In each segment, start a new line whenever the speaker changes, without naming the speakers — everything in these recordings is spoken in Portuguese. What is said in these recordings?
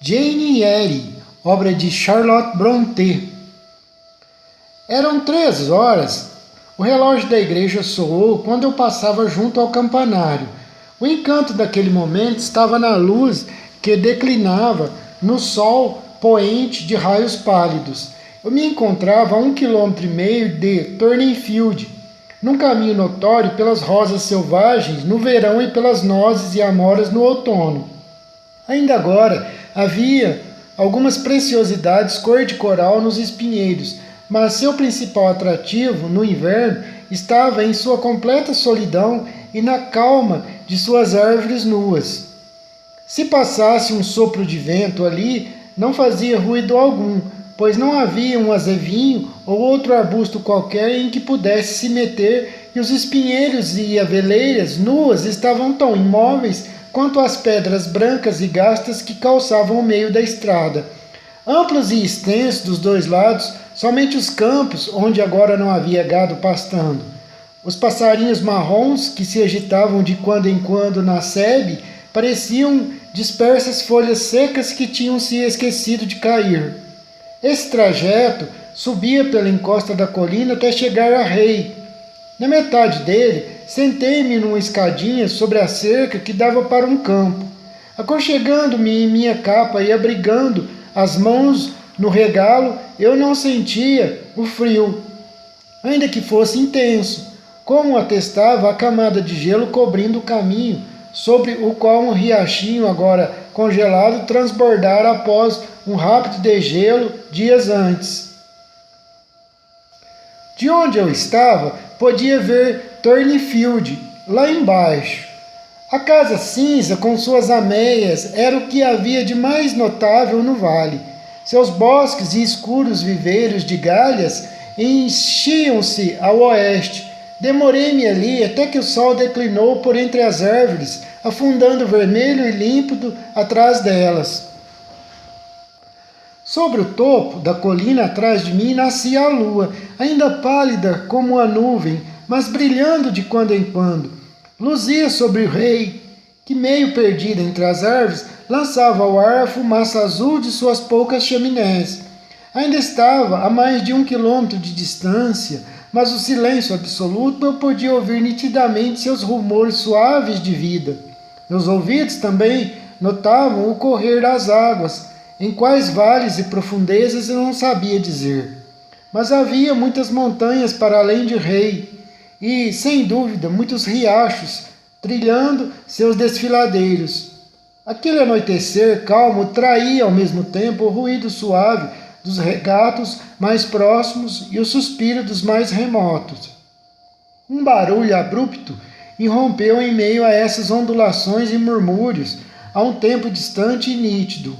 Jane Eyre, obra de Charlotte Brontë. Eram 3 horas. O relógio da igreja soou quando eu passava junto ao campanário. O encanto daquele momento estava na luz que declinava no sol poente de raios pálidos. Eu me encontrava a 1,5 km de Thornfield, num caminho notório pelas rosas selvagens no verão e pelas nozes e amoras no outono. Ainda agora havia algumas preciosidades cor de coral nos espinheiros, mas seu principal atrativo, no inverno, estava em sua completa solidão e na calma de suas árvores nuas. Se passasse um sopro de vento ali, não fazia ruído algum, pois não havia um azevinho ou outro arbusto qualquer em que pudesse se meter, e os espinheiros e aveleiras nuas estavam tão imóveis quanto as pedras brancas e gastas que calçavam o meio da estrada. Amplos e extensos dos dois lados, somente os campos, onde agora não havia gado pastando. Os passarinhos marrons, que se agitavam de quando em quando na sebe, pareciam dispersas folhas secas que tinham se esquecido de cair. Esse trajeto subia pela encosta da colina até chegar a Rei. Na metade dele, sentei-me numa escadinha sobre a cerca que dava para um campo. Aconchegando-me em minha capa e abrigando as mãos no regalo, eu não sentia o frio, ainda que fosse intenso, como atestava a camada de gelo cobrindo o caminho, sobre o qual um riachinho agora congelado transbordara após um rápido degelo dias antes. De onde eu estava, podia ver Thornfield, lá embaixo. A casa cinza, com suas ameias, era o que havia de mais notável no vale. Seus bosques e escuros viveiros de galhas enchiam-se ao oeste. Demorei-me ali até que o sol declinou por entre as árvores, afundando vermelho e límpido atrás delas. Sobre o topo da colina atrás de mim nascia a lua, ainda pálida como a nuvem, mas brilhando de quando em quando. Luzia sobre o rei, que, meio perdido entre as árvores, lançava ao ar a fumaça azul de suas poucas chaminés. Ainda estava a mais de 1 quilômetro de distância, mas o silêncio absoluto eu podia ouvir nitidamente seus rumores suaves de vida. Meus ouvidos também notavam o correr das águas, em quais vales e profundezas eu não sabia dizer. Mas havia muitas montanhas para além de Rei, e, sem dúvida, muitos riachos, trilhando seus desfiladeiros. Aquele anoitecer calmo traía ao mesmo tempo o ruído suave dos regatos mais próximos e o suspiro dos mais remotos. Um barulho abrupto irrompeu em meio a essas ondulações e murmúrios, a um tempo distante e nítido.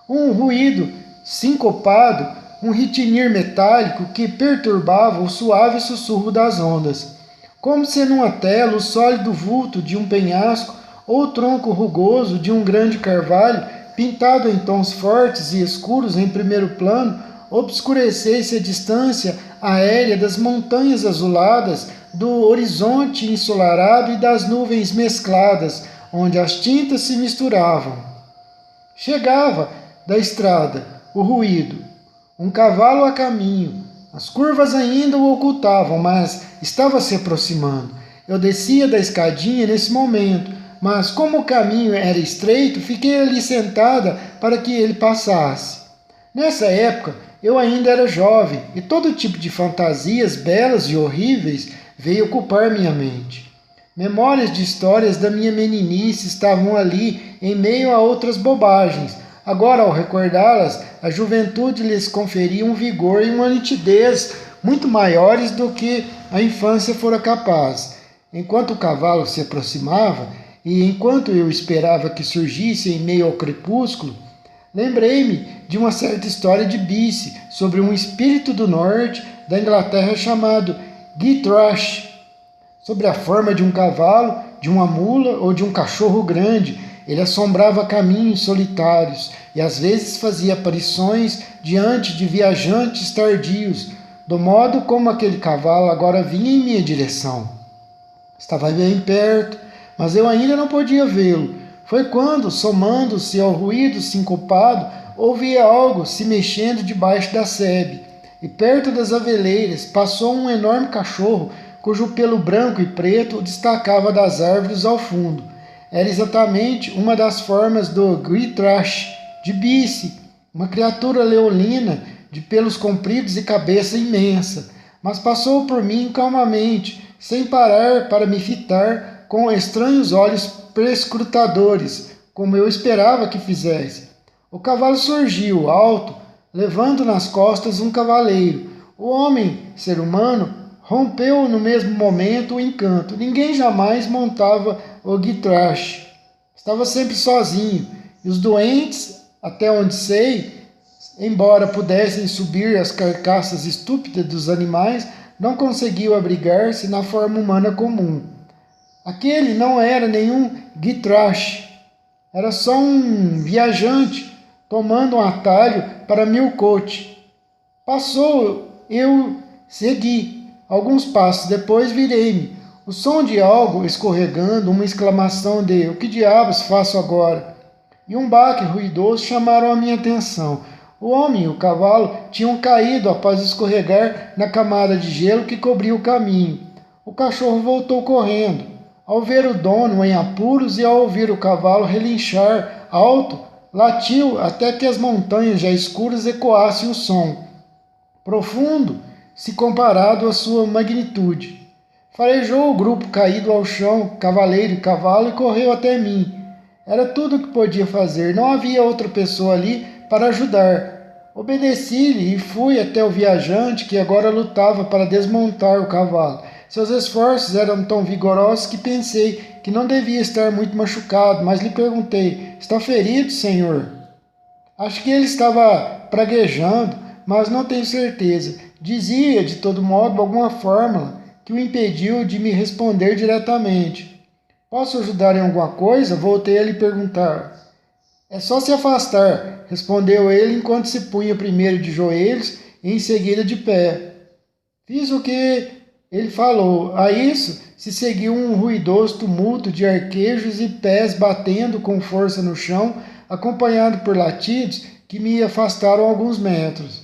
Um ruído sincopado, um ritinir metálico que perturbava o suave sussurro das ondas, como se numa tela o sólido vulto de um penhasco ou o tronco rugoso de um grande carvalho, pintado em tons fortes e escuros em primeiro plano, obscurecesse a distância aérea das montanhas azuladas, do horizonte ensolarado e das nuvens mescladas, onde as tintas se misturavam. Chegava da estrada o ruído, um cavalo a caminho. As curvas ainda o ocultavam, mas estava se aproximando. Eu descia da escadinha nesse momento, mas como o caminho era estreito, fiquei ali sentada para que ele passasse. Nessa época, eu ainda era jovem, e todo tipo de fantasias belas e horríveis veio ocupar minha mente. Memórias de histórias da minha meninice estavam ali em meio a outras bobagens. Agora, ao recordá-las, a juventude lhes conferia um vigor e uma nitidez muito maiores do que a infância fora capaz. Enquanto o cavalo se aproximava, e enquanto eu esperava que surgisse em meio ao crepúsculo, lembrei-me de uma certa história de Bysse sobre um espírito do norte da Inglaterra chamado Guy Thrush. Sobre a forma de um cavalo, de uma mula ou de um cachorro grande, ele assombrava caminhos solitários e às vezes fazia aparições diante de viajantes tardios, do modo como aquele cavalo agora vinha em minha direção. Estava bem perto, mas eu ainda não podia vê-lo. Foi quando, somando-se ao ruído sincopado, ouvi algo se mexendo debaixo da sebe, e perto das aveleiras passou um enorme cachorro, cujo pelo branco e preto destacava das árvores ao fundo. Era exatamente uma das formas do Gritrash de Bice, uma criatura leonina de pelos compridos e cabeça imensa, mas passou por mim calmamente, sem parar para me fitar com estranhos olhos perscrutadores, como eu esperava que fizesse. O cavalo surgiu, alto, levando nas costas um cavaleiro. O homem, ser humano, rompeu no mesmo momento o encanto. Ninguém jamais montava o Gitrash. Estava sempre sozinho, e os doentes, até onde sei, embora pudessem subir as carcaças estúpidas dos animais, não conseguiam abrigar-se na forma humana comum. Aquele não era nenhum Gitrash, era só um viajante tomando um atalho para Milcote. Passou, eu segui. Alguns passos depois virei-me. O som de algo escorregando, uma exclamação de "O que diabos faço agora?" e um baque ruidoso chamaram a minha atenção. O homem e o cavalo tinham caído após escorregar na camada de gelo que cobria o caminho. O cachorro voltou correndo. Ao ver o dono em apuros e ao ouvir o cavalo relinchar alto, latiu até que as montanhas já escuras ecoassem o som, profundo se comparado à sua magnitude. Farejou o grupo caído ao chão, cavaleiro e cavalo, e correu até mim. Era tudo o que podia fazer, não havia outra pessoa ali para ajudar. Obedeci-lhe e fui até o viajante que agora lutava para desmontar o cavalo. Seus esforços eram tão vigorosos que pensei que não devia estar muito machucado, mas lhe perguntei: "Está ferido, senhor?" Acho que ele estava praguejando, mas não tenho certeza. Dizia, de todo modo, alguma fórmula que o impediu de me responder diretamente. "Posso ajudar em alguma coisa?" Voltei a lhe perguntar. "É só se afastar", respondeu ele enquanto se punha primeiro de joelhos e em seguida de pé. Fiz o que ele falou. A isso se seguiu um ruidoso tumulto de arquejos e pés batendo com força no chão, acompanhado por latidos que me afastaram alguns metros.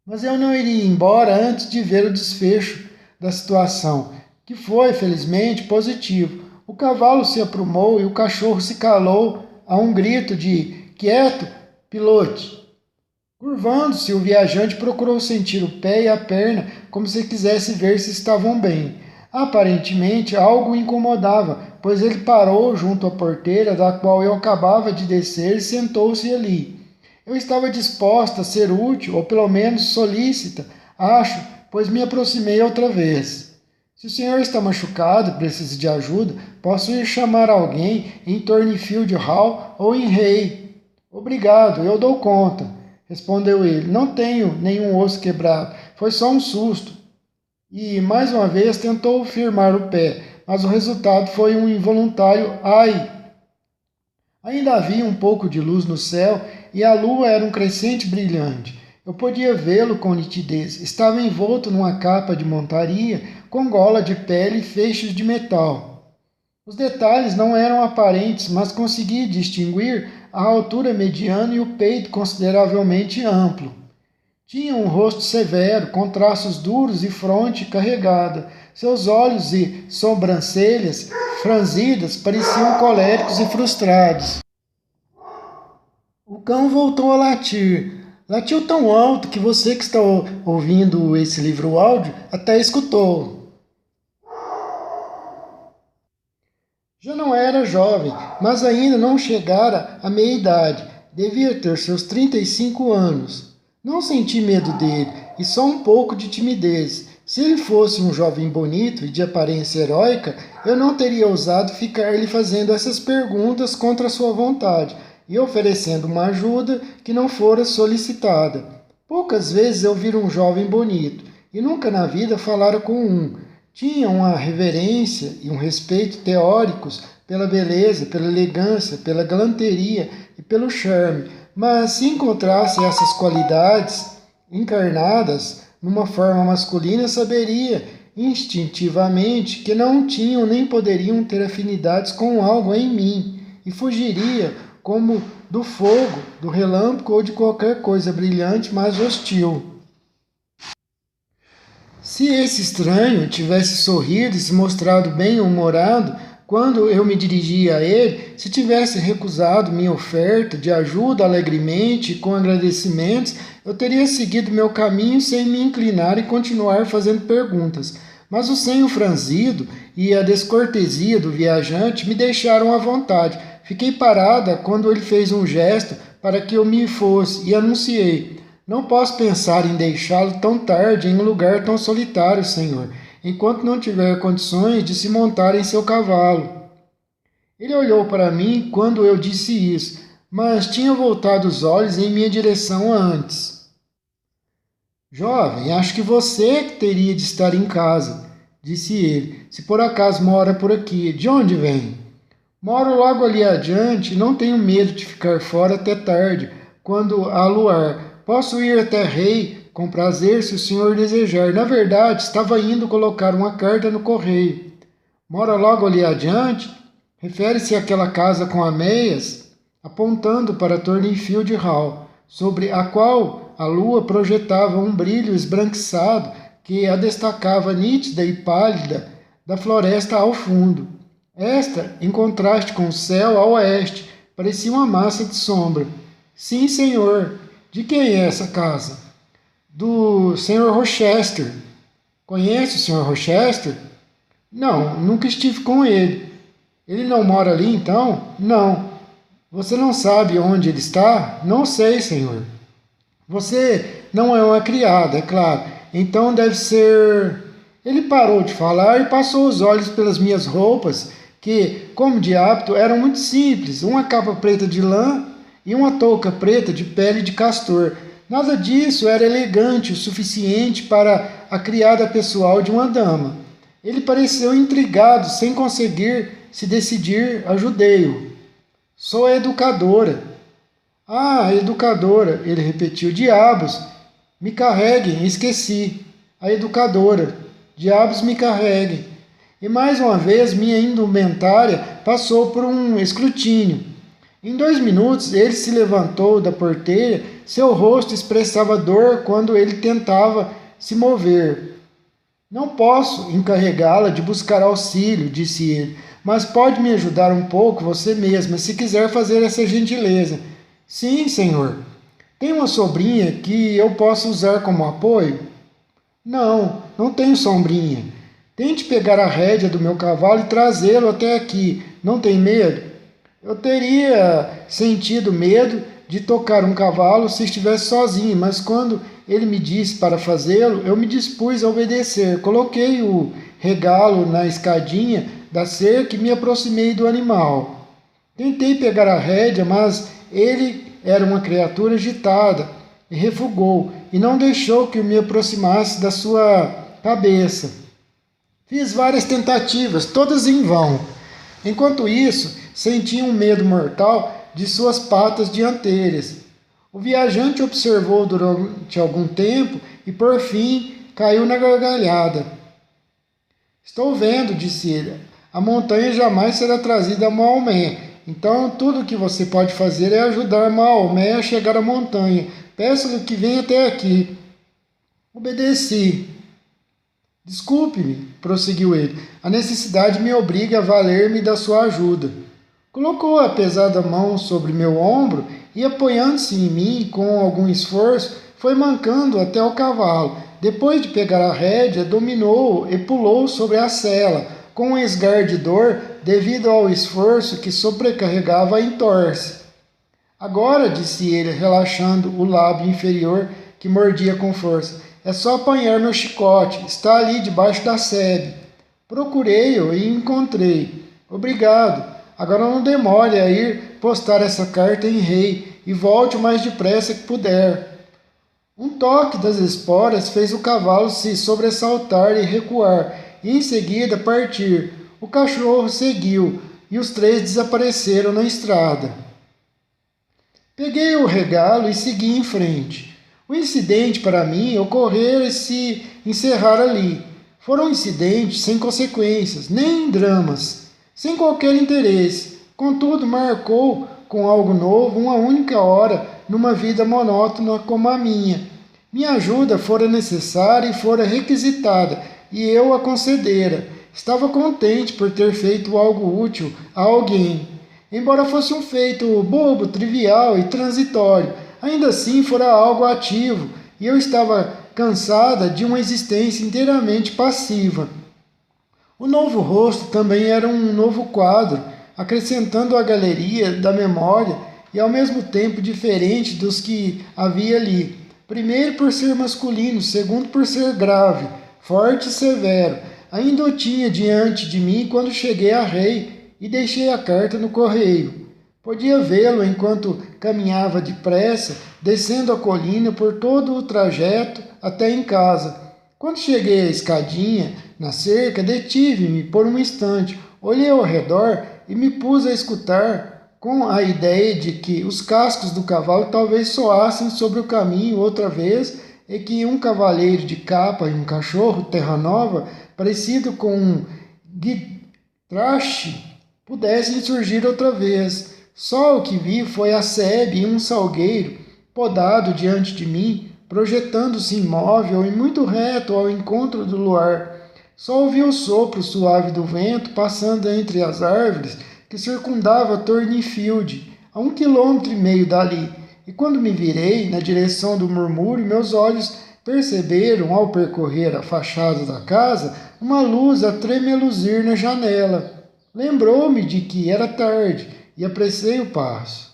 Mas eu não iria embora antes de ver o desfecho da situação, que foi, felizmente, positivo. O cavalo se aprumou e o cachorro se calou a um grito de "Quieto, pilote!". Curvando-se, o viajante procurou sentir o pé e a perna, como se quisesse ver se estavam bem. Aparentemente, algo o incomodava, pois ele parou junto à porteira, da qual eu acabava de descer, e sentou-se ali. Eu estava disposta a ser útil, ou pelo menos solícita, acho, pois me aproximei outra vez. "Se o senhor está machucado e precisa de ajuda, posso ir chamar alguém em Thornfield Hall ou em Hay." "Obrigado, eu dou conta", respondeu ele. "Não tenho nenhum osso quebrado, foi só um susto." E, mais uma vez, tentou firmar o pé, mas o resultado foi um involuntário "ai". Ainda havia um pouco de luz no céu e a lua era um crescente brilhante. Eu podia vê-lo com nitidez. Estava envolto numa capa de montaria, com gola de pele e feixes de metal. Os detalhes não eram aparentes, mas consegui distinguir a altura mediana e o peito consideravelmente amplo. Tinha um rosto severo, com traços duros e fronte carregada. Seus olhos e sobrancelhas franzidas pareciam coléricos e frustrados. O cão voltou a latir. Latiu tão alto que você que está ouvindo esse livro áudio até escutou. Já não era jovem, mas ainda não chegara à meia-idade. Devia ter seus 35 anos. Não senti medo dele, e só um pouco de timidez. Se ele fosse um jovem bonito e de aparência heróica, eu não teria ousado ficar lhe fazendo essas perguntas contra sua vontade e oferecendo uma ajuda que não fora solicitada. Poucas vezes eu vi um jovem bonito, e nunca na vida falara com um. Tinha uma reverência e um respeito teóricos pela beleza, pela elegância, pela galanteria e pelo charme, mas se encontrasse essas qualidades encarnadas numa forma masculina, saberia instintivamente que não tinham nem poderiam ter afinidades com algo em mim. e fugiria como do fogo, do relâmpago ou de qualquer coisa brilhante, mas hostil. Se esse estranho tivesse sorrido e se mostrado bem-humorado quando eu me dirigia a ele, se tivesse recusado minha oferta de ajuda alegremente e com agradecimentos, eu teria seguido meu caminho sem me inclinar e continuar fazendo perguntas. Mas o senho franzido e a descortesia do viajante me deixaram à vontade. Fiquei parada quando ele fez um gesto para que eu me fosse e anunciei: não posso pensar em deixá-lo tão tarde em um lugar tão solitário, senhor, enquanto não tiver condições de se montar em seu cavalo. Ele olhou para mim quando eu disse isso, mas tinha voltado os olhos em minha direção antes. Jovem, acho que você teria de estar em casa, disse ele, se por acaso mora por aqui. De onde vem? Moro logo ali adiante e não tenho medo de ficar fora até tarde, quando há luar. Posso ir até Rei com prazer se o senhor desejar. Na verdade, estava indo colocar uma carta no correio. Mora logo ali adiante? Refere-se àquela casa com ameias, apontando para Thornfield Hall, sobre a qual a lua projetava um brilho esbranquiçado que a destacava nítida e pálida da floresta ao fundo. Esta, em contraste com o céu a oeste, parecia uma massa de sombra. Sim, senhor. De quem é essa casa? Do Sr. Rochester. Conhece o Sr. Rochester? Não, nunca estive com ele. Ele não mora ali, então? Não. Você não sabe onde ele está? Não sei, senhor. Você não é uma criada, é claro. Então deve ser... Ele parou de falar e passou os olhos pelas minhas roupas, que, como de hábito, eram muito simples. Uma capa preta de lã e uma touca preta de pele de castor. Nada disso era elegante o suficiente para a criada pessoal de uma dama. Ele pareceu intrigado, sem conseguir se decidir. Ajudei-o. Sou a educadora. Ah, a educadora, ele repetiu. Diabos, me carreguem, esqueci. A educadora. Diabos me carreguem. E mais uma vez minha indumentária passou por um escrutínio. Em 2 minutos ele se levantou da porteira, seu rosto expressava dor quando ele tentava se mover. Não posso encarregá-la de buscar auxílio, disse ele, mas pode me ajudar um pouco você mesma, se quiser fazer essa gentileza. Sim, senhor. Tem uma sobrinha que eu possa usar como apoio? Não, não tenho sombrinha. Tente pegar a rédea do meu cavalo e trazê-lo até aqui. Não tem medo? Eu teria sentido medo de tocar um cavalo se estivesse sozinho, mas quando ele me disse para fazê-lo, eu me dispus a obedecer. Coloquei o regalo na escadinha da cerca e me aproximei do animal. Tentei pegar a rédea, mas ele era uma criatura agitada e refugou, e não deixou que eu me aproximasse da sua cabeça. Fiz várias tentativas, todas em vão. Enquanto isso, senti um medo mortal de suas patas dianteiras. O viajante observou durante algum tempo e, por fim, caiu na gargalhada. Estou vendo, disse ele. A montanha jamais será trazida a Maomé. Então, tudo o que você pode fazer é ajudar Maomé a chegar à montanha. Peço-lhe que venha até aqui. Obedeci. Desculpe-me, prosseguiu ele. A necessidade me obriga a valer-me da sua ajuda. Colocou a pesada mão sobre meu ombro e, apoiando-se em mim com algum esforço, foi mancando até o cavalo. Depois de pegar a rédea, dominou e pulou sobre a sela, com um esgar de dor devido ao esforço que sobrecarregava a entorse. Agora, disse ele, relaxando o lábio inferior que mordia com força, é só apanhar meu chicote, está ali debaixo da sebe. Procurei-o e encontrei. Obrigado. Agora não demore a ir postar essa carta em Rei e volte o mais depressa que puder. Um toque das esporas fez o cavalo se sobressaltar e recuar, e em seguida partir. O cachorro seguiu, e os 3 desapareceram na estrada. Peguei o regalo e segui em frente. O incidente, para mim, ocorrera e se encerrar ali. Foram incidentes sem consequências, nem dramas, sem qualquer interesse. Contudo, marcou com algo novo uma única hora numa vida monótona como a minha. Minha ajuda fora necessária e fora requisitada, e eu a concedera. Estava contente por ter feito algo útil a alguém. Embora fosse um feito bobo, trivial e transitório, ainda assim fora algo ativo, e eu estava cansada de uma existência inteiramente passiva. O novo rosto também era um novo quadro, acrescentando à galeria da memória e ao mesmo tempo diferente dos que havia ali. Primeiro por ser masculino, segundo por ser grave, forte e severo. Ainda o tinha diante de mim quando cheguei a rei e deixei a carta no correio. Podia vê-lo enquanto caminhava depressa, descendo a colina por todo o trajeto até em casa. Quando cheguei à escadinha, na cerca, detive-me por um instante, olhei ao redor e me pus a escutar, com a ideia de que os cascos do cavalo talvez soassem sobre o caminho outra vez e que um cavaleiro de capa e um cachorro terra-nova, parecido com um guitrache, pudessem surgir outra vez. Só o que vi foi a sebe e um salgueiro podado diante de mim, projetando-se imóvel e muito reto ao encontro do luar. Só ouvi o sopro suave do vento passando entre as árvores que circundava Thornfield, a 1,5 km dali, e quando me virei na direção do murmúrio, meus olhos perceberam, ao percorrer a fachada da casa, uma luz a tremeluzir na janela. Lembrou-me de que era tarde e apressei o passo.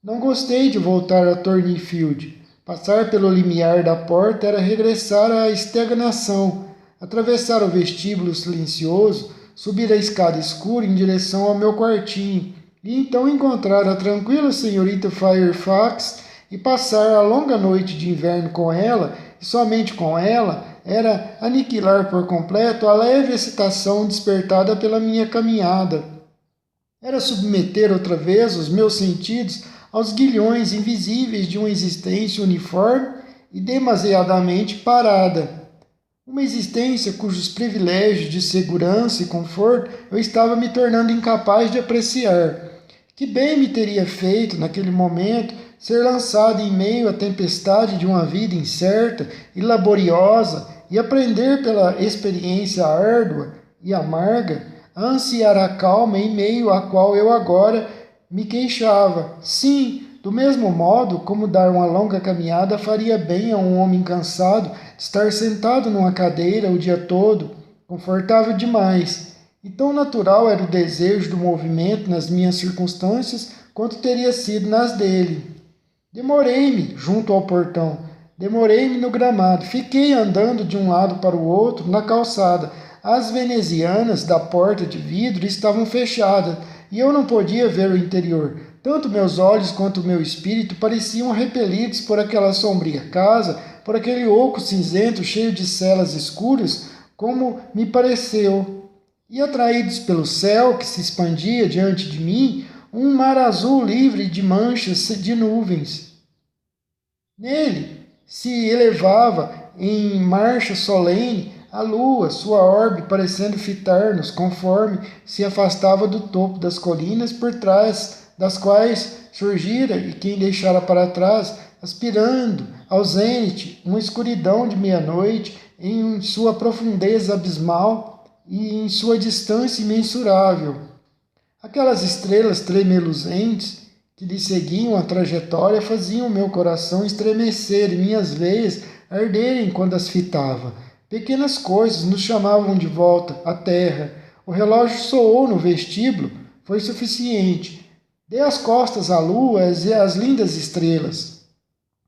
Não gostei de voltar a Thornfield. Passar pelo limiar da porta era regressar à estagnação, atravessar o vestíbulo silencioso, subir a escada escura em direção ao meu quartinho, e então encontrar a tranquila senhorita Fairfax e passar a longa noite de inverno com ela, e somente com ela, era aniquilar por completo a leve excitação despertada pela minha caminhada. Era submeter outra vez os meus sentidos aos guilhões invisíveis de uma existência uniforme e demasiadamente parada. Uma existência cujos privilégios de segurança e conforto eu estava me tornando incapaz de apreciar. Que bem me teria feito, naquele momento, ser lançado em meio à tempestade de uma vida incerta e laboriosa e aprender pela experiência árdua e amarga a ansiar a calma em meio à qual eu agora me queixava. Sim, do mesmo modo como dar uma longa caminhada faria bem a um homem cansado de estar sentado numa cadeira o dia todo, confortável demais. E tão natural era o desejo do movimento nas minhas circunstâncias quanto teria sido nas dele. Demorei-me junto ao portão, demorei-me no gramado, fiquei andando de um lado para o outro na calçada. As venezianas da porta de vidro estavam fechadas e eu não podia ver o interior. Tanto meus olhos quanto o meu espírito pareciam repelidos por aquela sombria casa, por aquele oco cinzento cheio de celas escuras, como me pareceu, e atraídos pelo céu que se expandia diante de mim, um mar azul livre de manchas de nuvens. Nele se elevava, em marcha solene, a lua, sua orbe parecendo fitar-nos conforme se afastava do topo das colinas por trás das quais surgira e quem deixara para trás, aspirando ao zênite, uma escuridão de meia-noite em sua profundeza abismal e em sua distância imensurável. Aquelas estrelas tremeluzentes que lhe seguiam a trajetória faziam meu coração estremecer e minhas veias arderem quando as fitava. Pequenas coisas nos chamavam de volta à terra. O relógio soou no vestíbulo, foi suficiente. Dei as costas à lua e às lindas estrelas.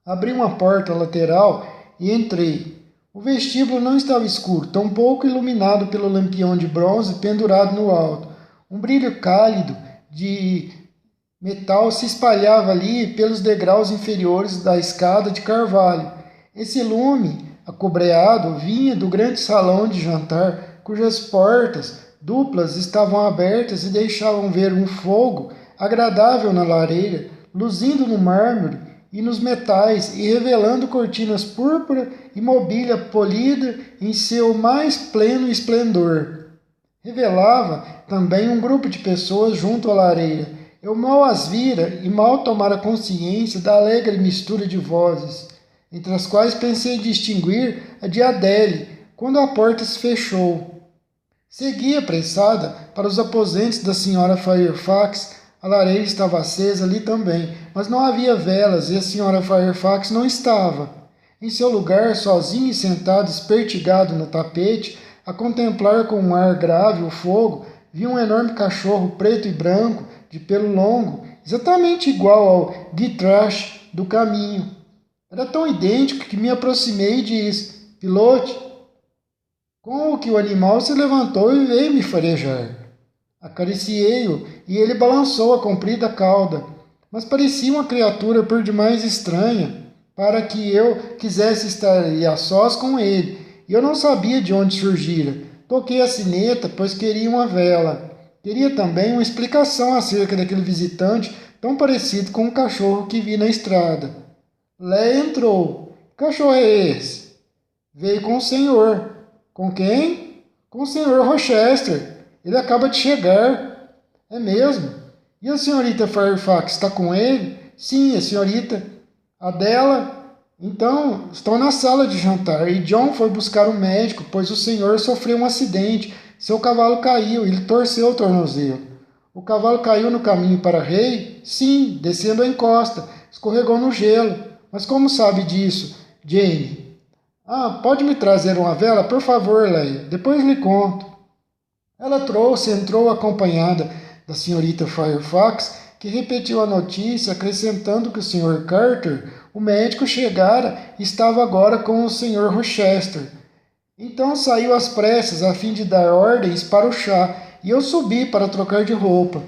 Abri uma porta lateral e entrei. O vestíbulo não estava escuro, tampouco iluminado pelo lampião de bronze pendurado no alto. Um brilho cálido de metal se espalhava ali pelos degraus inferiores da escada de carvalho. Esse lume acobreado vinha do grande salão de jantar, cujas portas duplas estavam abertas e deixavam ver um fogo agradável na lareira, luzindo no mármore e nos metais e revelando cortinas púrpura e mobília polida em seu mais pleno esplendor. Revelava também um grupo de pessoas junto à lareira. Eu mal as vira e mal tomara consciência da alegre mistura de vozes, entre as quais pensei distinguir a de Adele, quando a porta se fechou. Segui apressada para os aposentos da senhora Fairfax. A lareira estava acesa ali também, mas não havia velas e a senhora Fairfax não estava. Em seu lugar, sozinho e sentado espertigado no tapete, a contemplar com um ar grave o fogo, vi um enorme cachorro preto e branco, de pelo longo, exatamente igual ao Guitrache do caminho. Era tão idêntico que me aproximei e disse: Pilote, com o que o animal se levantou e veio me farejar. Acariciei-o e ele balançou a comprida cauda, mas parecia uma criatura por demais estranha para que eu quisesse estar a sós com ele, e eu não sabia de onde surgira. Toquei a sineta, pois queria uma vela. Queria também uma explicação acerca daquele visitante tão parecido com o cachorro que vi na estrada. Lé entrou. Que cachorro é esse? Veio com o senhor. Com quem? Com o senhor Rochester. Ele acaba de chegar. É mesmo? E a senhorita Fairfax está com ele? Sim, a senhorita. A dela? Então, estão na sala de jantar e John foi buscar um médico, pois o senhor sofreu um acidente. Seu cavalo caiu e ele torceu o tornozelo. O cavalo caiu no caminho para Rei? Sim, descendo a encosta. Escorregou no gelo. Mas como sabe disso, Jane? Pode me trazer uma vela, por favor, Leia. Depois lhe conto. Ela trouxe, entrou acompanhada da senhorita Fairfax, que repetiu a notícia, acrescentando que o Sr. Carter, o médico, chegara e estava agora com o Sr. Rochester. Então saiu às pressas a fim de dar ordens para o chá, e eu subi para trocar de roupa.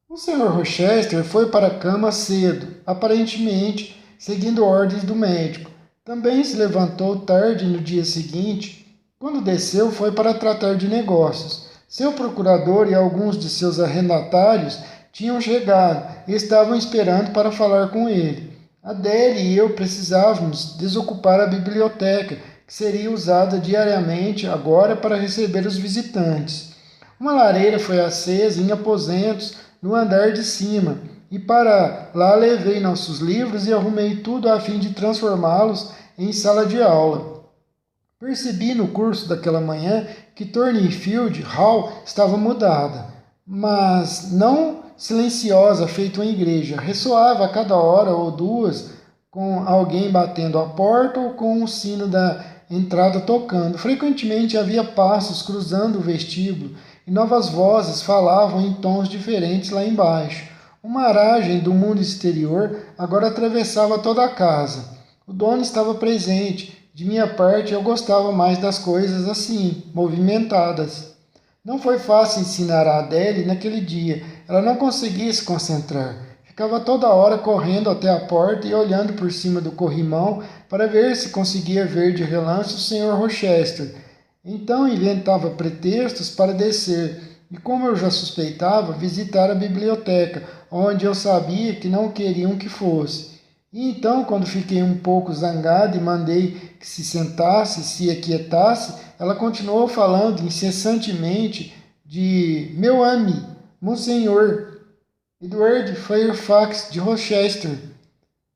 O Sr. Rochester foi para a cama cedo, aparentemente seguindo ordens do médico. Também se levantou tarde no dia seguinte. Quando desceu, foi para tratar de negócios. Seu procurador e alguns de seus arrendatários tinham chegado e estavam esperando para falar com ele. Adele e eu precisávamos desocupar a biblioteca, que seria usada diariamente agora para receber os visitantes. Uma lareira foi acesa em aposentos no andar de cima, e para lá levei nossos livros e arrumei tudo a fim de transformá-los em sala de aula. Percebi no curso daquela manhã que Thornfield Hall estava mudada, mas não silenciosa, feito uma igreja. Ressoava a cada hora ou duas com alguém batendo a porta ou com o sino da entrada tocando. Frequentemente havia passos cruzando o vestíbulo e novas vozes falavam em tons diferentes lá embaixo. Uma aragem do mundo exterior agora atravessava toda a casa. O dono estava presente. De minha parte, eu gostava mais das coisas assim, movimentadas. Não foi fácil ensinar a Adele naquele dia. Ela não conseguia se concentrar. Ficava toda hora correndo até a porta e olhando por cima do corrimão para ver se conseguia ver de relance o Sr. Rochester. Então inventava pretextos para descer e, como eu já suspeitava, visitar a biblioteca, onde eu sabia que não queriam que fosse. E então, quando fiquei um pouco zangado e mandei que se sentasse, se aquietasse, ela continuou falando incessantemente de meu ami, Monsenhor Edward Fairfax de Rochester.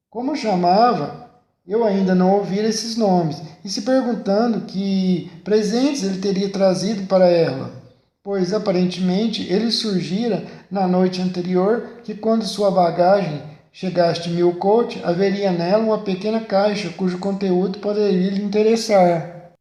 Como chamava, eu ainda não ouvira esses nomes, e se perguntando que presentes ele teria trazido para ela, pois aparentemente ele surgira na noite anterior, que quando sua bagagem chegasse de Millcote, haveria nela uma pequena caixa cujo conteúdo poderia lhe interessar.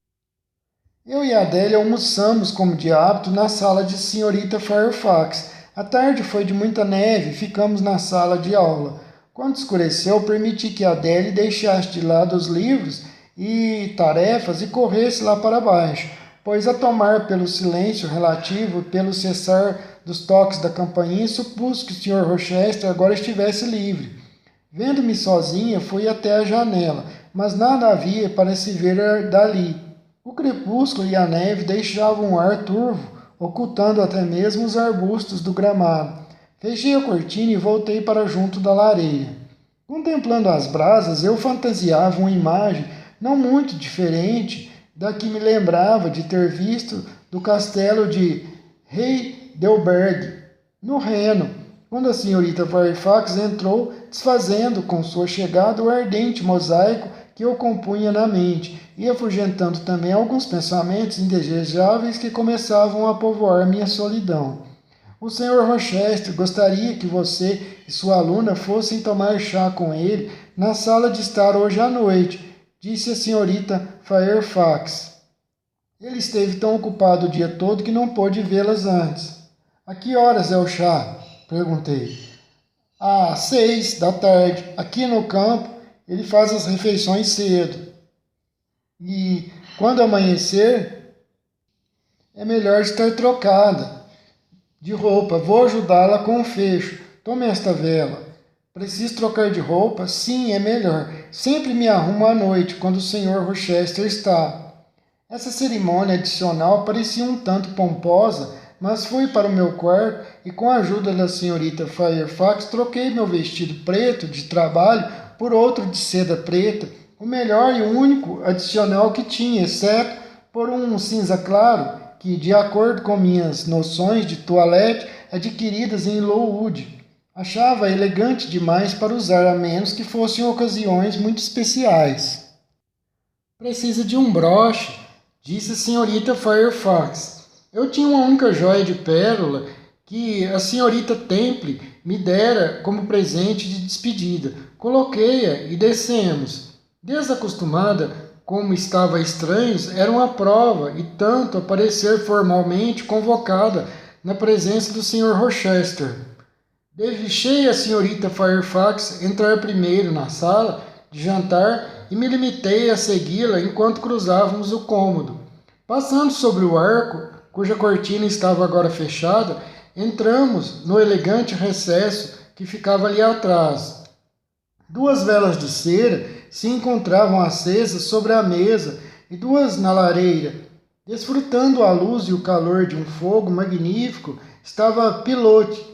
Eu e Adele almoçamos, como de hábito, na sala de senhorita Fairfax. A tarde foi de muita neve e ficamos na sala de aula. Quando escureceu, permiti que Adele deixasse de lado os livros e tarefas e corresse lá para baixo, pois a tomar pelo silêncio relativo, pelo cessar dos toques da campainha, supus que o Sr. Rochester agora estivesse livre. Vendo-me sozinha, fui até a janela, mas nada havia para se ver dali. O crepúsculo e a neve deixavam um ar turvo, ocultando até mesmo os arbustos do gramado. Fechei a cortina e voltei para junto da lareira. Contemplando as brasas, eu fantasiava uma imagem não muito diferente da que me lembrava de ter visto do castelo de Heidelberg, no Reno, quando a senhorita Fairfax entrou, desfazendo com sua chegada o ardente mosaico que eu compunha na mente, e afugentando também alguns pensamentos indesejáveis que começavam a povoar minha solidão. O Sr. Rochester gostaria que você e sua aluna fossem tomar chá com ele na sala de estar hoje à noite, disse a senhorita Fairfax. Ele esteve tão ocupado o dia todo que não pôde vê-las antes. A que horas é o chá? Perguntei. Às 6 da tarde. Aqui no campo, ele faz as refeições cedo. E quando amanhecer, é melhor estar trocada de roupa. Vou ajudá-la com o fecho. Tome esta vela. Preciso trocar de roupa? Sim, é melhor. Sempre me arrumo à noite, quando o Sr. Rochester está. Essa cerimônia adicional parecia um tanto pomposa, mas fui para o meu quarto e, com a ajuda da senhorita Fairfax, troquei meu vestido preto de trabalho por outro de seda preta, o melhor e único adicional que tinha, exceto por um cinza claro, que, de acordo com minhas noções de toilette adquiridas em Lowood, achava elegante demais para usar, a menos que fossem ocasiões muito especiais. Precisa de um broche, disse a senhorita Fairfax. Eu tinha uma única joia de pérola que a senhorita Temple me dera como presente de despedida. Coloquei-a e descemos. Desacostumada, como estava a estranhos, era uma prova, e tanto a parecer formalmente convocada na presença do Sr. Rochester. Deixei a senhorita Fairfax entrar primeiro na sala de jantar e me limitei a segui-la enquanto cruzávamos o cômodo. Passando sobre o arco, cuja cortina estava agora fechada, entramos no elegante recesso que ficava ali atrás. 2 velas de cera se encontravam acesas sobre a mesa e 2 na lareira. Desfrutando a luz e o calor de um fogo magnífico, estava Pilote,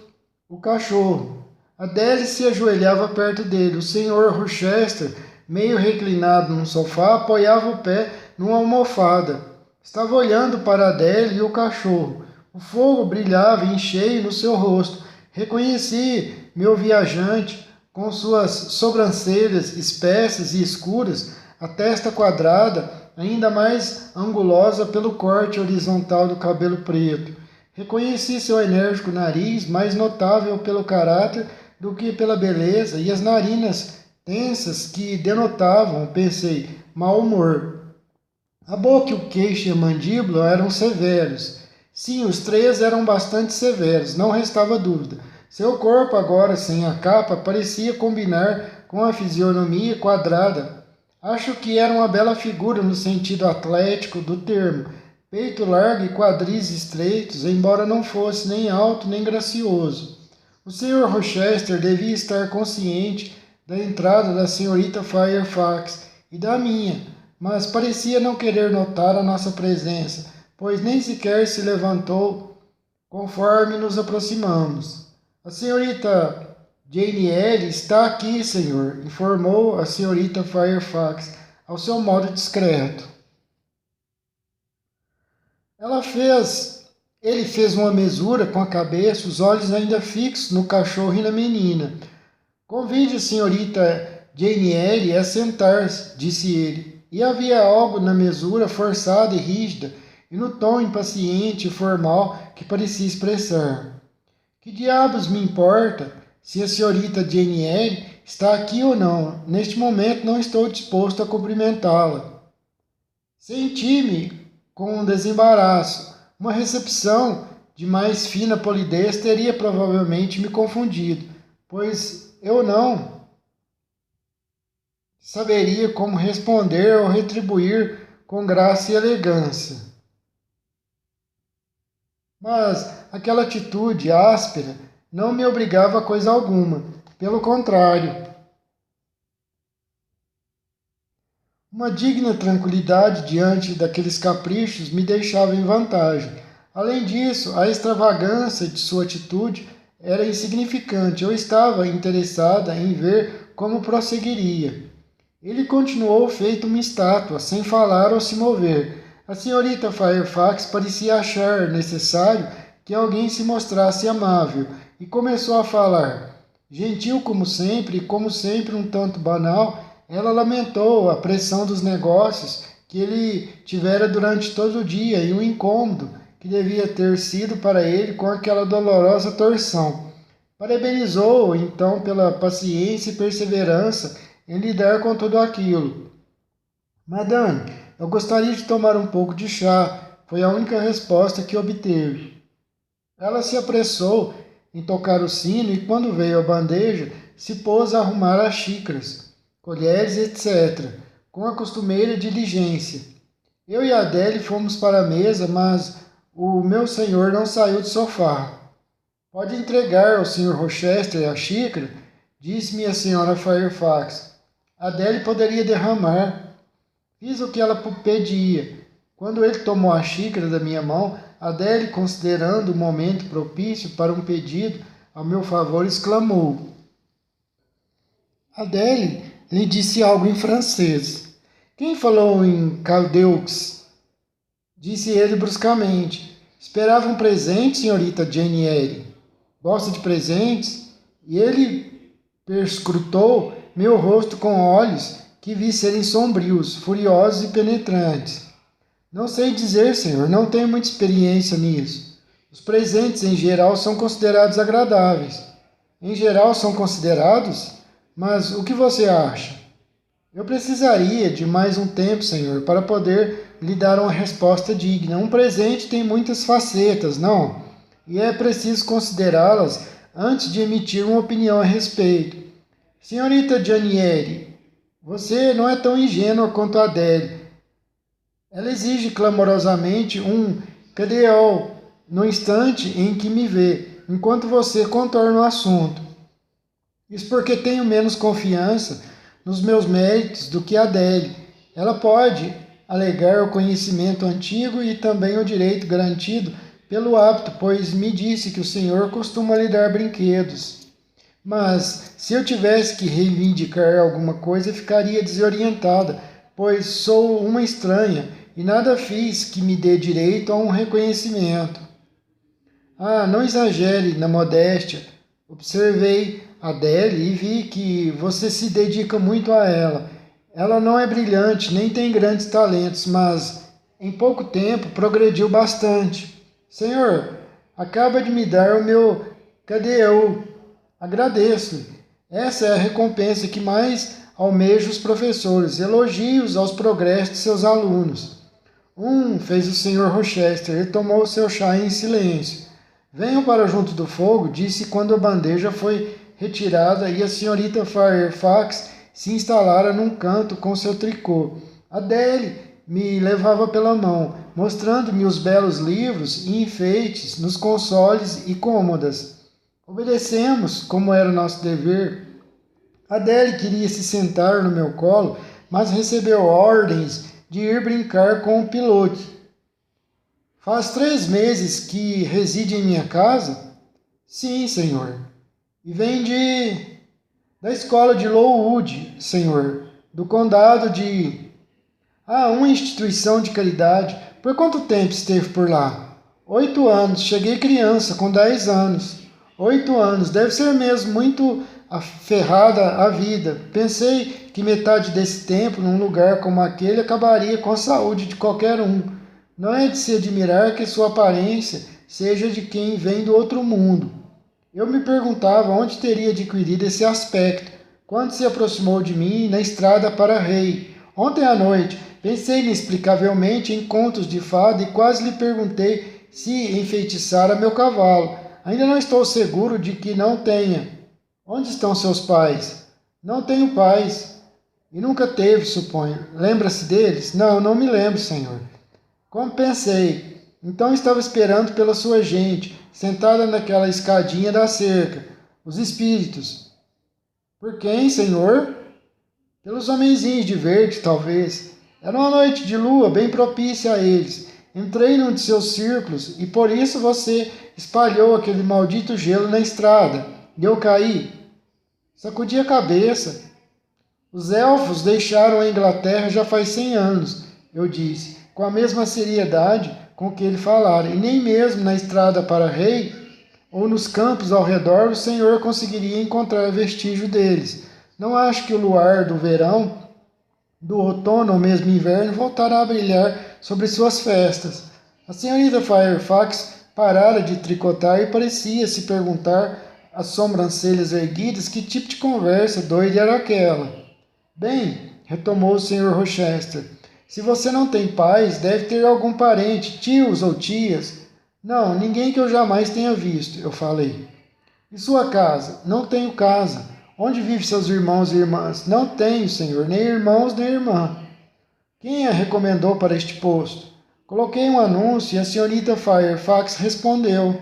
o cachorro. Adele se ajoelhava perto dele. O Sr. Rochester, meio reclinado num sofá, apoiava o pé numa almofada. Estava olhando para Adele e o cachorro. O fogo brilhava em cheio no seu rosto. Reconheci meu viajante, com suas sobrancelhas espessas e escuras, a testa quadrada, ainda mais angulosa pelo corte horizontal do cabelo preto. Reconheci seu enérgico nariz, mais notável pelo caráter do que pela beleza, e as narinas tensas que denotavam, pensei, mau humor. A boca, o queixo e a mandíbula eram severos. Sim, os 3 eram bastante severos, não restava dúvida. Seu corpo, agora sem a capa, parecia combinar com a fisionomia quadrada. Acho que era uma bela figura no sentido atlético do termo, peito largo e quadris estreitos, embora não fosse nem alto nem gracioso. O Sr. Rochester devia estar consciente da entrada da senhorita Fairfax e da minha, mas parecia não querer notar a nossa presença, pois nem sequer se levantou conforme nos aproximamos. A senhorita Jane Eyre está aqui, senhor, informou a senhorita Fairfax, ao seu modo discreto. Ele fez uma mesura com a cabeça, os olhos ainda fixos no cachorro e na menina. Convide a senhorita Jane Eyre a sentar-se, disse ele. E havia algo na mesura forçada e rígida, e no tom impaciente e formal que parecia expressar: que diabos me importa se a senhorita Jane Eyre está aqui ou não? Neste momento não estou disposto a cumprimentá-la. Senti-me com um desembaraço. Uma recepção de mais fina polidez teria provavelmente me confundido, pois eu não saberia como responder ou retribuir com graça e elegância. Mas aquela atitude áspera não me obrigava a coisa alguma. Pelo contrário, uma digna tranquilidade diante daqueles caprichos me deixava em vantagem. Além disso, a extravagância de sua atitude era insignificante. Eu estava interessada em ver como prosseguiria. Ele continuou feito uma estátua, sem falar ou se mover. A senhorita Fairfax parecia achar necessário que alguém se mostrasse amável e começou a falar. Gentil como sempre e como sempre um tanto banal, ela lamentou a pressão dos negócios que ele tivera durante todo o dia e o incômodo que devia ter sido para ele com aquela dolorosa torção. Parabenizou-o então pela paciência e perseverança em lidar com tudo aquilo. Madame, eu gostaria de tomar um pouco de chá, foi a única resposta que obteve. Ela se apressou em tocar o sino e, quando veio a bandeja, se pôs a arrumar as xícaras, colheres, etc., com a costumeira diligência. Eu e Adele fomos para a mesa, mas o meu senhor não saiu do sofá. Pode entregar ao Sr. Rochester a xícara, disse-me a senhora Fairfax. Adele poderia derramar. Fiz o que ela pedia. Quando ele tomou a xícara da minha mão, Adele, considerando o momento propício para um pedido ao meu favor, exclamou. Adele lhe disse algo em francês. Quem falou em Caldeux? Disse ele bruscamente. Esperava um presente, senhorita Jane Eyre. Gosta de presentes? E ele perscrutou meu rosto com olhos que vi serem sombrios, furiosos e penetrantes. Não sei dizer, senhor, não tenho muita experiência nisso. Os presentes, em geral, são considerados agradáveis. Em geral, são considerados? Mas o que você acha? Eu precisaria de mais um tempo, senhor, para poder lhe dar uma resposta digna. Um presente tem muitas facetas, não? E é preciso considerá-las antes de emitir uma opinião a respeito. Senhorita Janieri, você não é tão ingênua quanto a Adele. Ela exige clamorosamente um cadeau no instante em que me vê, enquanto você contorna o assunto. Isso porque tenho menos confiança nos meus méritos do que a Adele. Ela pode alegar o conhecimento antigo e também o direito garantido pelo hábito, pois me disse que o senhor costuma lhe dar brinquedos. Mas, se eu tivesse que reivindicar alguma coisa, ficaria desorientada, pois sou uma estranha e nada fiz que me dê direito a um reconhecimento. Ah, não exagere na modéstia. Observei Adele e vi que você se dedica muito a ela. Ela não é brilhante, nem tem grandes talentos, mas em pouco tempo progrediu bastante. Senhor, acaba de me dar o meu cadeau. Agradeço-lhe. Essa é a recompensa que mais almeja os professores, elogios aos progressos de seus alunos. Fez o Sr. Rochester. Ele tomou o seu chá em silêncio. Venham para junto do fogo, disse quando a bandeja foi retirada e a senhorita Fairfax se instalara num canto com seu tricô. Adele me levava pela mão, mostrando-me os belos livros e enfeites nos consoles e cômodas. Obedecemos, como era nosso dever. Adele queria se sentar no meu colo, mas recebeu ordens de ir brincar com o pilote. Faz 3 meses que reside em minha casa? Sim, senhor. E vem da escola de Lowood, senhor, do condado de... uma instituição de caridade. Por quanto tempo esteve por lá? 8 anos. Cheguei criança, com 10 anos. 8 anos. Deve ser mesmo muito aferrada à vida. Pensei que metade desse tempo, num lugar como aquele, acabaria com a saúde de qualquer um. Não é de se admirar que sua aparência seja de quem vem do outro mundo. Eu me perguntava onde teria adquirido esse aspecto, quando se aproximou de mim na estrada para Rei. Ontem à noite, pensei inexplicavelmente em contos de fada e quase lhe perguntei se enfeitiçara meu cavalo. Ainda não estou seguro de que não tenha. Onde estão seus pais? Não tenho pais. E nunca teve, suponho. Lembra-se deles? Não me lembro, senhor. Como pensei. Então estava esperando pela sua gente, sentada naquela escadinha da cerca. Os espíritos. Por quem, senhor? Pelos homenzinhos de verde, talvez. Era uma noite de lua bem propícia a eles. Entrei num de seus círculos e por isso você espalhou aquele maldito gelo na estrada. E eu caí. Sacudi a cabeça. Os elfos deixaram a Inglaterra já faz 100 anos, eu disse, com a mesma seriedade com que ele falara, e nem mesmo na estrada para Rei ou nos campos ao redor o Senhor conseguiria encontrar vestígio deles. Não acho que o luar do verão, do outono ou mesmo inverno voltará a brilhar sobre suas festas. A senhorita Fairfax parara de tricotar e parecia se perguntar, as sobrancelhas erguidas, que tipo de conversa doida era aquela. Bem, retomou o Sr. Rochester, se você não tem pais, deve ter algum parente, tios ou tias. Não, ninguém que eu jamais tenha visto, eu falei. E sua casa? Não tenho casa. Onde vivem seus irmãos e irmãs? Não tenho, senhor, nem irmãos nem irmã. Quem a recomendou para este posto? Coloquei um anúncio e a senhorita Fairfax respondeu.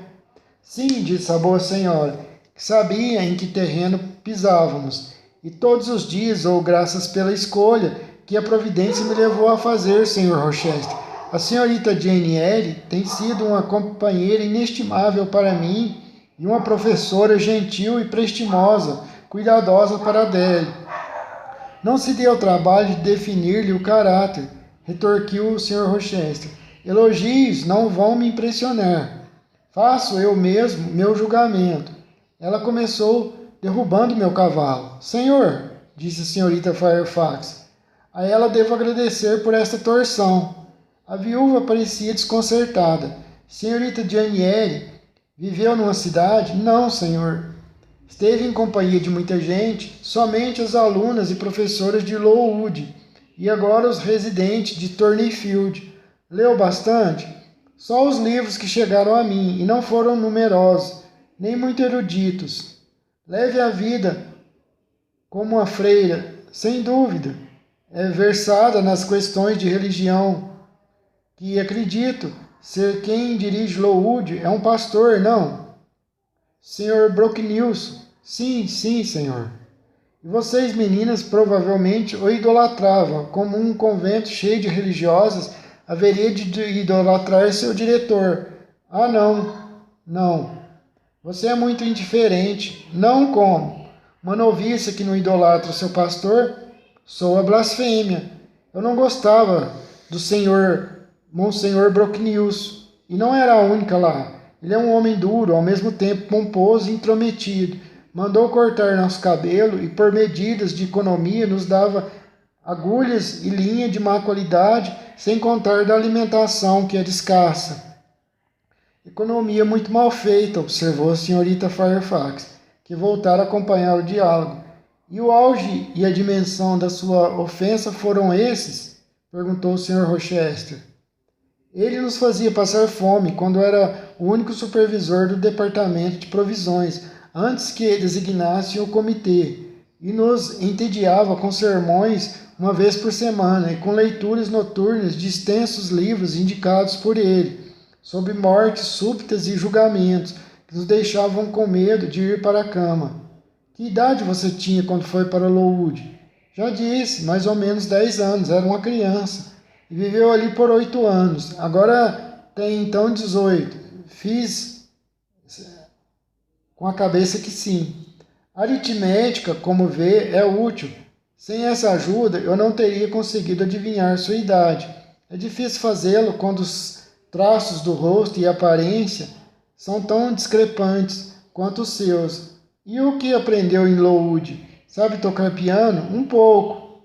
Sim, disse a boa senhora, que sabia em que terreno pisávamos, e todos os dias, ou graças pela escolha que a providência me levou a fazer, Sr. Rochester. A senhorita Jane Eyre tem sido uma companheira inestimável para mim e uma professora gentil e prestimosa, cuidadosa para Adele. Não se dê ao trabalho de definir-lhe o caráter, retorquiu o Sr. Rochester. Elogios não vão me impressionar. Faço eu mesmo meu julgamento. Ela começou derrubando meu cavalo. Senhor, disse a senhorita Fairfax, a ela devo agradecer por esta torção. A viúva parecia desconcertada. Senhorita Jane Eyre viveu numa cidade? Não, senhor. Esteve em companhia de muita gente, somente as alunas e professoras de Lowood, e agora os residentes de Thorneyfield. Leu bastante? Só os livros que chegaram a mim, e não foram numerosos, nem muito eruditos. Leve a vida como uma freira, sem dúvida. É versada nas questões de religião, que acredito ser quem dirige Lowood é um pastor, não? Sr. Brocknews. Sim, senhor. E vocês, meninas, provavelmente o idolatravam, como um convento cheio de religiosas haveria de idolatrar seu diretor. Ah, não. Você é muito indiferente. Não como? Uma noviça que não idolatra seu pastor? Sou a blasfêmia. Eu não gostava do Monsenhor Brocknews, e não era a única lá. Ele é um homem duro, ao mesmo tempo pomposo e intrometido. Mandou cortar nosso cabelo e, por medidas de economia, nos dava agulhas e linha de má qualidade, sem contar da alimentação, que era escassa. Economia muito mal feita, observou a senhorita Fairfax, que voltara a acompanhar o diálogo. E o auge e a dimensão da sua ofensa foram esses? Perguntou o Sr. Rochester. Ele nos fazia passar fome quando era o único supervisor do departamento de provisões, antes que designasse o comitê, e nos entediava com sermões uma vez por semana e com leituras noturnas de extensos livros indicados por ele, sobre mortes súbitas e julgamentos, que nos deixavam com medo de ir para a cama. Que idade você tinha quando foi para Lowood? Já disse, mais ou menos 10 anos, era uma criança. E viveu ali por 8 anos. Agora tem então 18. Fiz com a cabeça que sim. A aritmética, como vê, é útil. Sem essa ajuda, eu não teria conseguido adivinhar sua idade. É difícil fazê-lo quando os traços do rosto e a aparência são tão discrepantes quanto os seus. E o que aprendeu em Lowood? Sabe tocar piano? Um pouco.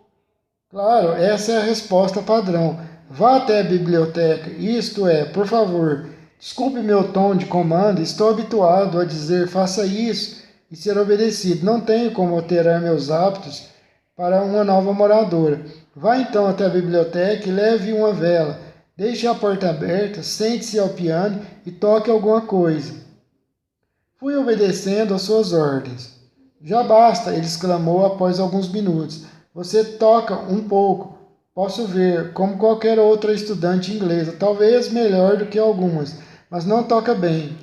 Claro, essa é a resposta padrão. Vá até a biblioteca, isto é, por favor. Desculpe meu tom de comando, estou habituado a dizer faça isso e ser obedecido. Não tenho como alterar meus hábitos para uma nova moradora. Vá então até a biblioteca e leve uma vela. Deixe a porta aberta, sente-se ao piano e toque alguma coisa. Fui obedecendo às suas ordens. Já basta, ele exclamou após alguns minutos. Você toca um pouco. Posso ver, como qualquer outra estudante inglesa, talvez melhor do que algumas, mas não toca bem.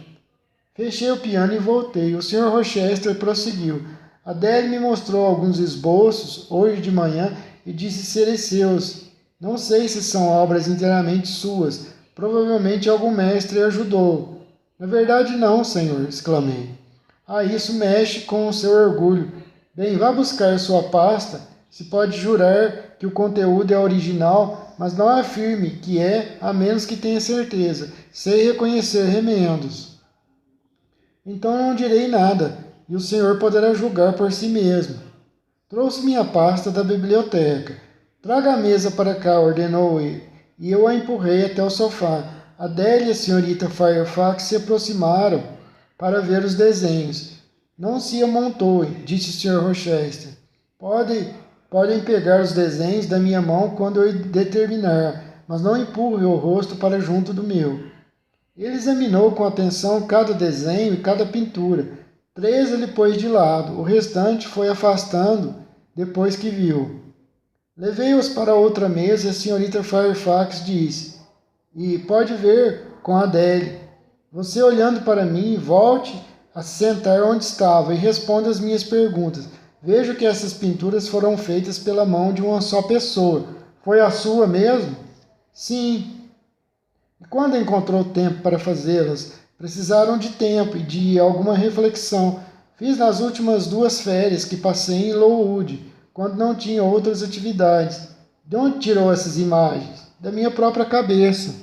Fechei o piano e voltei. O Sr. Rochester prosseguiu. Adele me mostrou alguns esboços hoje de manhã e disse serem seus. Não sei se são obras inteiramente suas. Provavelmente algum mestre ajudou. Na verdade não, senhor, exclamei. Ah, isso mexe com o seu orgulho. Bem, vá buscar sua pasta Se pode jurar que o conteúdo é original, mas não afirme que é, a menos que tenha certeza. Sei reconhecer remendos. Então não direi nada, e o senhor poderá julgar por si mesmo. Trouxe minha pasta da biblioteca. Traga a mesa para cá, ordenou ele, e eu a empurrei até o sofá. Adélia e a senhorita Fairfax se aproximaram para ver os desenhos. Não se amontoem, disse o Sr. Rochester. Podem pegar os desenhos da minha mão quando eu determinar, mas não empurre o rosto para junto do meu. Ele examinou com atenção cada desenho e cada pintura. 3 ele pôs de lado, o restante foi afastando depois que viu. Levei-os para outra mesa e a senhorita Fairfax disse, e pode ver com Adele. Você olhando para mim, volte a se sentar onde estava e responda as minhas perguntas. Vejo que essas pinturas foram feitas pela mão de uma só pessoa. Foi a sua mesmo? Sim. E quando encontrou tempo para fazê-las? Precisaram de tempo e de alguma reflexão. Fiz nas últimas 2 férias que passei em Lowood, quando não tinha outras atividades. De onde tirou essas imagens? Da minha própria cabeça.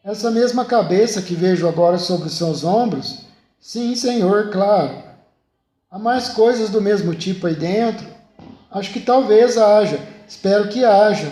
Essa mesma cabeça que vejo agora sobre os seus ombros? Sim, senhor, claro. Há mais coisas do mesmo tipo aí dentro? Acho que talvez haja. Espero que haja.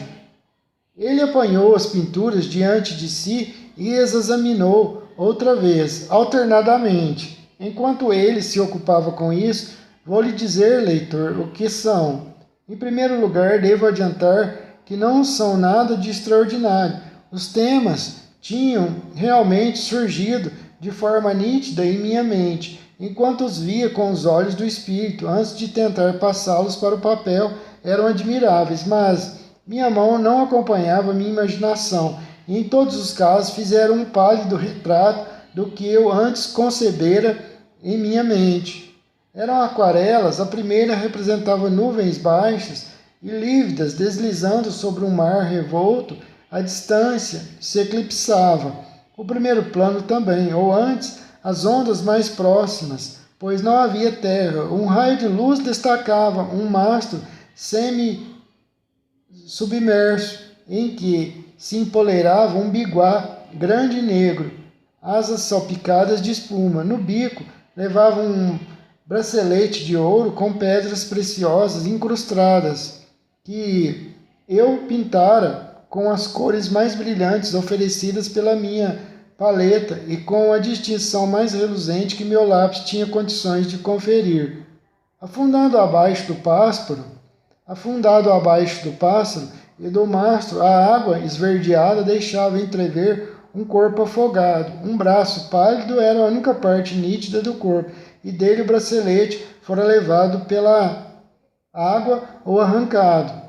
Ele apanhou as pinturas diante de si e as examinou outra vez, alternadamente. Enquanto ele se ocupava com isso, vou lhe dizer, leitor, o que são. Em primeiro lugar, devo adiantar que não são nada de extraordinário. Os temas tinham realmente surgido de forma nítida em minha mente, enquanto os via com os olhos do espírito, antes de tentar passá-los para o papel, eram admiráveis, mas minha mão não acompanhava minha imaginação, e em todos os casos fizeram um pálido retrato do que eu antes concebera em minha mente. Eram aquarelas, a primeira representava nuvens baixas e lívidas deslizando sobre um mar revolto, a distância se eclipsava. O primeiro plano também, ou antes, as ondas mais próximas, pois não havia terra. Um raio de luz destacava um mastro semi-submerso, em que se empoleirava um biguá grande e negro, asas salpicadas de espuma. No bico levava um bracelete de ouro com pedras preciosas incrustadas, que eu pintara com as cores mais brilhantes oferecidas pela minha paleta e com a distinção mais reluzente que meu lápis tinha condições de conferir. Afundado abaixo do pássaro e do mastro, a água esverdeada deixava entrever um corpo afogado. Um braço pálido era a única parte nítida do corpo, e dele o bracelete fora levado pela água ou arrancado.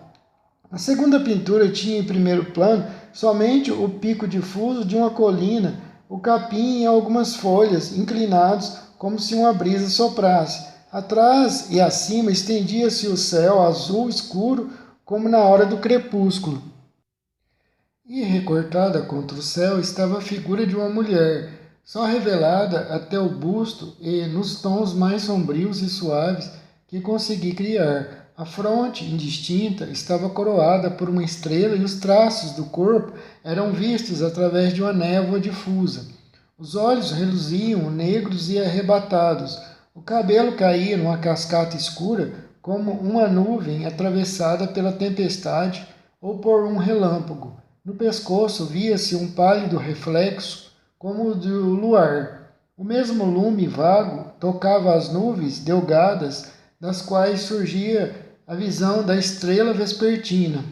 A segunda pintura tinha em primeiro plano somente o pico difuso de uma colina, o capim e algumas folhas inclinados como se uma brisa soprasse. Atrás e acima estendia-se o céu azul escuro como na hora do crepúsculo. E recortada contra o céu estava a figura de uma mulher, só revelada até o busto e nos tons mais sombrios e suaves que consegui criar. A fronte, indistinta, estava coroada por uma estrela e os traços do corpo eram vistos através de uma névoa difusa. Os olhos reluziam negros e arrebatados. O cabelo caía numa cascata escura como uma nuvem atravessada pela tempestade ou por um relâmpago. No pescoço via-se um pálido reflexo como o do luar. O mesmo lume vago tocava as nuvens delgadas das quais surgia a visão da estrela vespertina.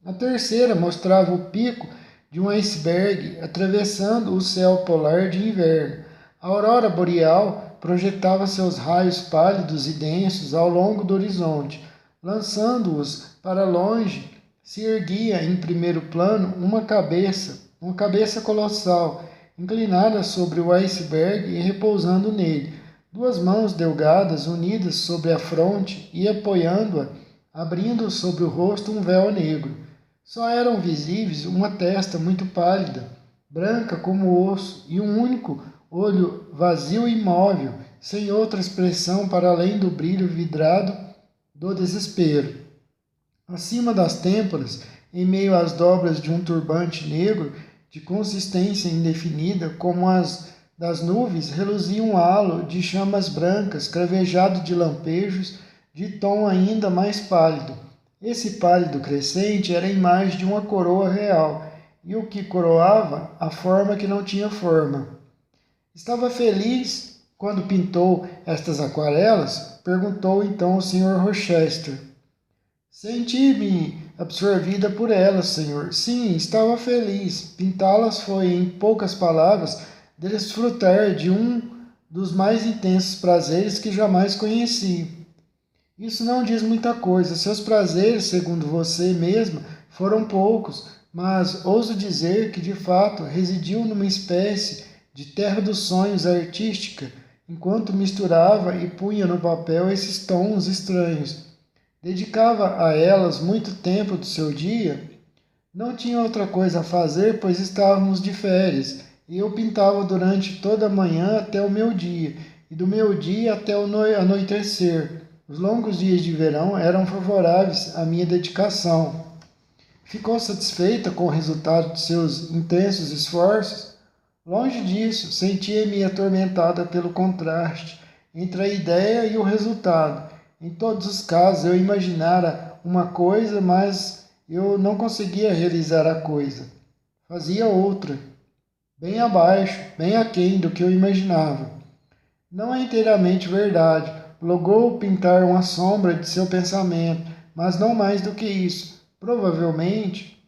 A terceira mostrava o pico de um iceberg atravessando o céu polar de inverno. A aurora boreal projetava seus raios pálidos e densos ao longo do horizonte. Lançando-os para longe, se erguia em primeiro plano uma cabeça colossal, inclinada sobre o iceberg e repousando nele. 2 mãos delgadas unidas sobre a fronte e apoiando-a, abrindo sobre o rosto um véu negro. Só eram visíveis uma testa muito pálida, branca como osso, e um único olho vazio e imóvel, sem outra expressão para além do brilho vidrado do desespero. Acima das têmporas, em meio às dobras de um turbante negro, de consistência indefinida, como as das nuvens, reluzia um halo de chamas brancas, cravejado de lampejos, de tom ainda mais pálido. Esse pálido crescente era a imagem de uma coroa real, e o que coroava, a forma que não tinha forma. Estava feliz quando pintou estas aquarelas? Perguntou então o Sr. Rochester. Senti-me absorvida por elas, senhor. Sim, estava feliz. Pintá-las foi, em poucas palavras, desfrutar de um dos mais intensos prazeres que jamais conheci. Isso não diz muita coisa. Seus prazeres, segundo você mesma, foram poucos, mas ouso dizer que, de fato, residiu numa espécie de terra dos sonhos artística, enquanto misturava e punha no papel esses tons estranhos. Dedicava a elas muito tempo do seu dia. Não tinha outra coisa a fazer, pois estávamos de férias, e eu pintava durante toda a manhã até o meu dia, e do meu dia até o anoitecer. Os longos dias de verão eram favoráveis à minha dedicação. Ficou satisfeita com o resultado de seus intensos esforços? Longe disso, sentia-me atormentada pelo contraste entre a ideia e o resultado. Em todos os casos, eu imaginara uma coisa, mas eu não conseguia realizar a coisa. Fazia outra, bem abaixo, bem aquém do que eu imaginava. Não é inteiramente verdade. Logrou pintar uma sombra de seu pensamento, mas não mais do que isso. Provavelmente,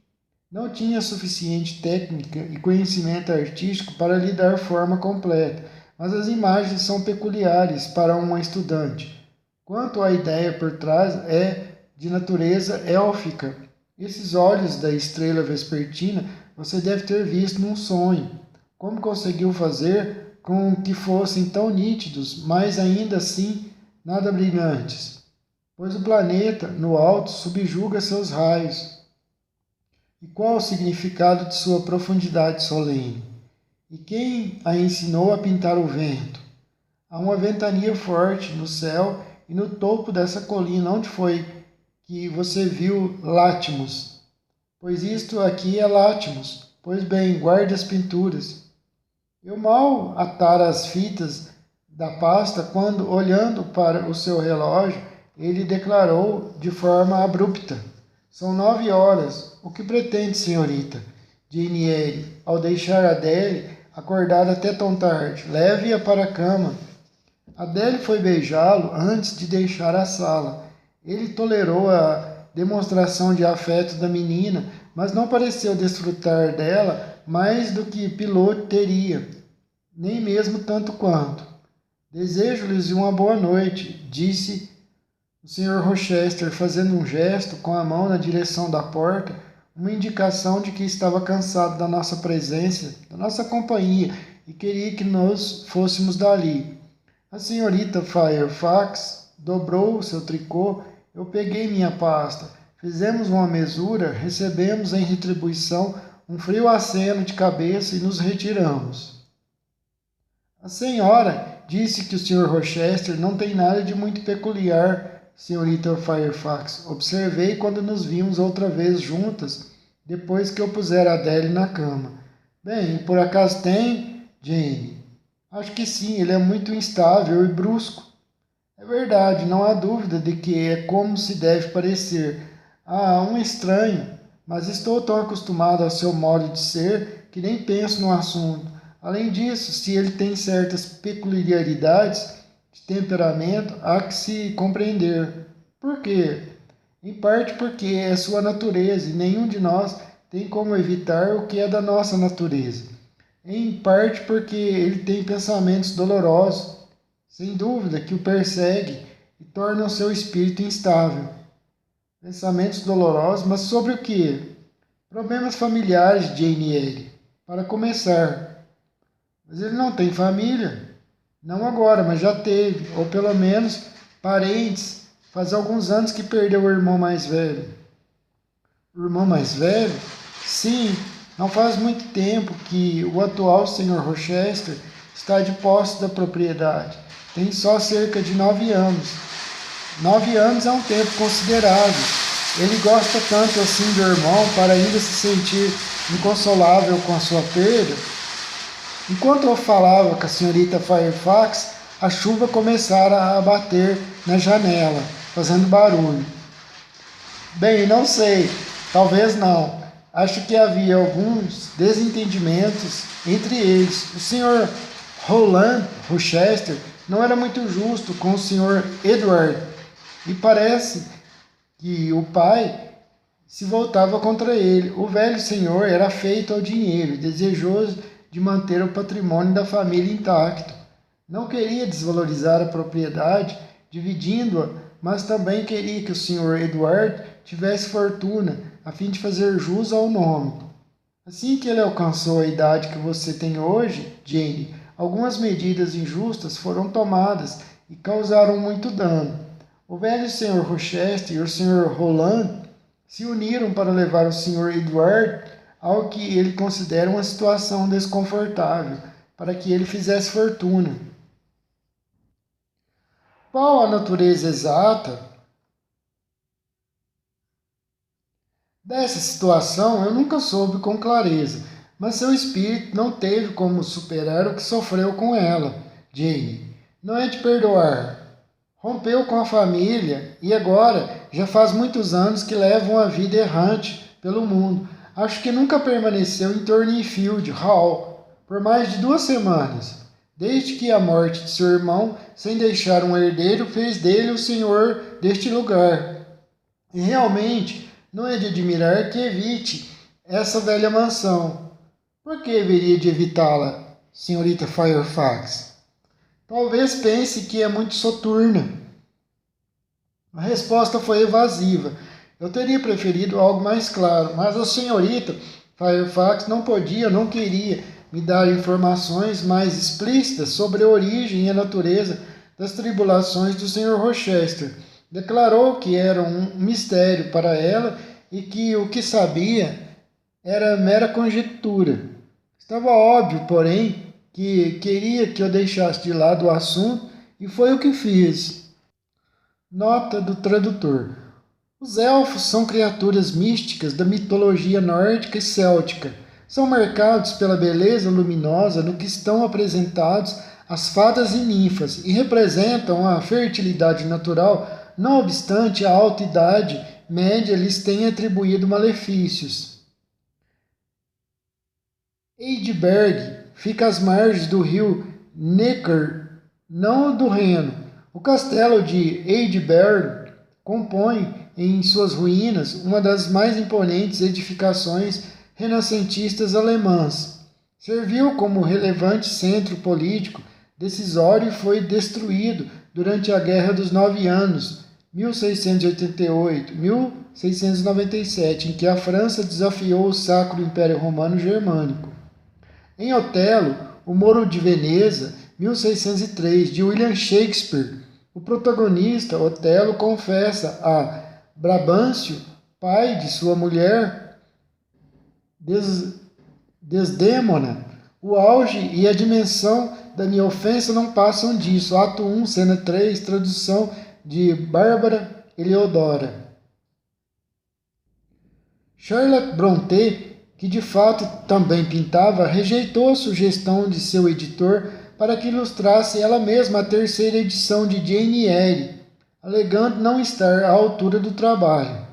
não tinha suficiente técnica e conhecimento artístico para lhe dar forma completa, mas as imagens são peculiares para uma estudante. Quanto à ideia por trás, é de natureza élfica. Esses olhos da estrela vespertina você deve ter visto num sonho. Como conseguiu fazer com que fossem tão nítidos, mas ainda assim nada brilhantes? Pois o planeta, no alto, subjuga seus raios. E qual o significado de sua profundidade solene? E quem a ensinou a pintar o vento? Há uma ventania forte no céu e no topo dessa colina, onde foi que você viu Látmos? Pois isto aqui é Látmos. Pois bem, guarde as pinturas. Eu mal atara as fitas da pasta quando, olhando para o seu relógio, ele declarou de forma abrupta: São 9 horas. O que pretende, senhorita? Jane Eyre, ao deixar Adele acordada até tão tarde. Leve-a para a cama. Adele foi beijá-lo antes de deixar a sala. Ele tolerou a demonstração de afeto da menina, mas não pareceu desfrutar dela mais do que Pilote teria, nem mesmo tanto quanto. Desejo-lhes uma boa noite, disse o Sr. Rochester, fazendo um gesto com a mão na direção da porta, uma indicação de que estava cansado da nossa presença, da nossa companhia, e queria que nós fôssemos dali. A senhorita Fairfax dobrou o seu tricô. Eu peguei minha pasta. Fizemos uma mesura, recebemos em retribuição um frio aceno de cabeça e nos retiramos. A senhora disse que o Sr. Rochester não tem nada de muito peculiar, senhorita Fairfax. Observei quando nos vimos outra vez juntas, depois que eu pusera Adele na cama. Bem, por acaso tem, Jane? Acho que sim, ele é muito instável e brusco. É verdade, não há dúvida de que é como se deve parecer. Ah, um estranho, mas estou tão acostumado ao seu modo de ser que nem penso no assunto. Além disso, se ele tem certas peculiaridades de temperamento, há que se compreender. Por quê? Em parte porque é sua natureza e nenhum de nós tem como evitar o que é da nossa natureza. Em parte porque ele tem pensamentos dolorosos, sem dúvida, que o perseguem e tornam o seu espírito instável. Pensamentos dolorosos, mas sobre o quê? Problemas familiares de Jane Eyre, para começar. Mas ele não tem família? Não agora, mas já teve, ou pelo menos parentes. Faz alguns anos que perdeu o irmão mais velho. O irmão mais velho? Sim. Não faz muito tempo que o atual Sr. Rochester está de posse da propriedade. Tem só cerca de 9 anos. 9 anos é um tempo considerável. Ele gosta tanto assim do irmão para ainda se sentir inconsolável com a sua perda. Enquanto eu falava com a senhorita Fairfax, a chuva começara a bater na janela, fazendo barulho. Bem, não sei, talvez não. Acho que havia alguns desentendimentos entre eles. O Sr. Roland Rochester não era muito justo com o Sr. Edward e parece que o pai se voltava contra ele. O velho senhor era afeito ao dinheiro e desejoso de manter o patrimônio da família intacto. Não queria desvalorizar a propriedade, dividindo-a, mas também queria que o Sr. Edward tivesse fortuna, a fim de fazer jus ao nome. Assim que ele alcançou a idade que você tem hoje, Jane, algumas medidas injustas foram tomadas e causaram muito dano. O velho Sr. Rochester e o Sr. Roland se uniram para levar o Sr. Edward ao que ele considera uma situação desconfortável, para que ele fizesse fortuna. Qual a natureza exata dessa situação eu nunca soube com clareza, mas seu espírito não teve como superar o que sofreu com ela, Jane. Não é de perdoar. Rompeu com a família e agora já faz muitos anos que leva uma vida errante pelo mundo. Acho que nunca permaneceu em Thornfield Hall por mais de 2 semanas, desde que a morte de seu irmão, sem deixar um herdeiro, fez dele o senhor deste lugar. E realmente não é de admirar que evite essa velha mansão. Por que haveria de evitá-la, senhorita Fairfax? Talvez pense que é muito soturna. A resposta foi evasiva. Eu teria preferido algo mais claro, mas a senhorita Fairfax não queria me dar informações mais explícitas sobre a origem e a natureza das tribulações do Sr. Rochester. Declarou que era um mistério para ela e que o que sabia era mera conjectura. Estava óbvio, porém, que queria que eu deixasse de lado o assunto e foi o que fiz. Nota do tradutor. Os elfos são criaturas místicas da mitologia nórdica e céltica. São marcados pela beleza luminosa no que estão apresentados as fadas e ninfas e representam a fertilidade natural, não obstante a alta idade média lhes tenha atribuído malefícios. Eidberg fica às margens do rio Neckar, não do Reno. O castelo de Eidberg compõe em suas ruínas uma das mais imponentes edificações renascentistas alemãs. Serviu como relevante centro político decisório e foi destruído durante a Guerra dos 9 Anos, 1688-1697, em que a França desafiou o Sacro Império Romano Germânico. Em Otelo, o Moro de Veneza, 1603, de William Shakespeare, o protagonista, Otelo, confessa a Brabâncio, pai de sua mulher, Desdémona: o auge e a dimensão da minha ofensa não passam disso. Ato 1, cena 3, tradução de Bárbara Eleodora. Charlotte Brontë, que de fato também pintava, rejeitou a sugestão de seu editor para que ilustrasse ela mesma a 3ª edição de Jane Eyre, alegando não estar à altura do trabalho.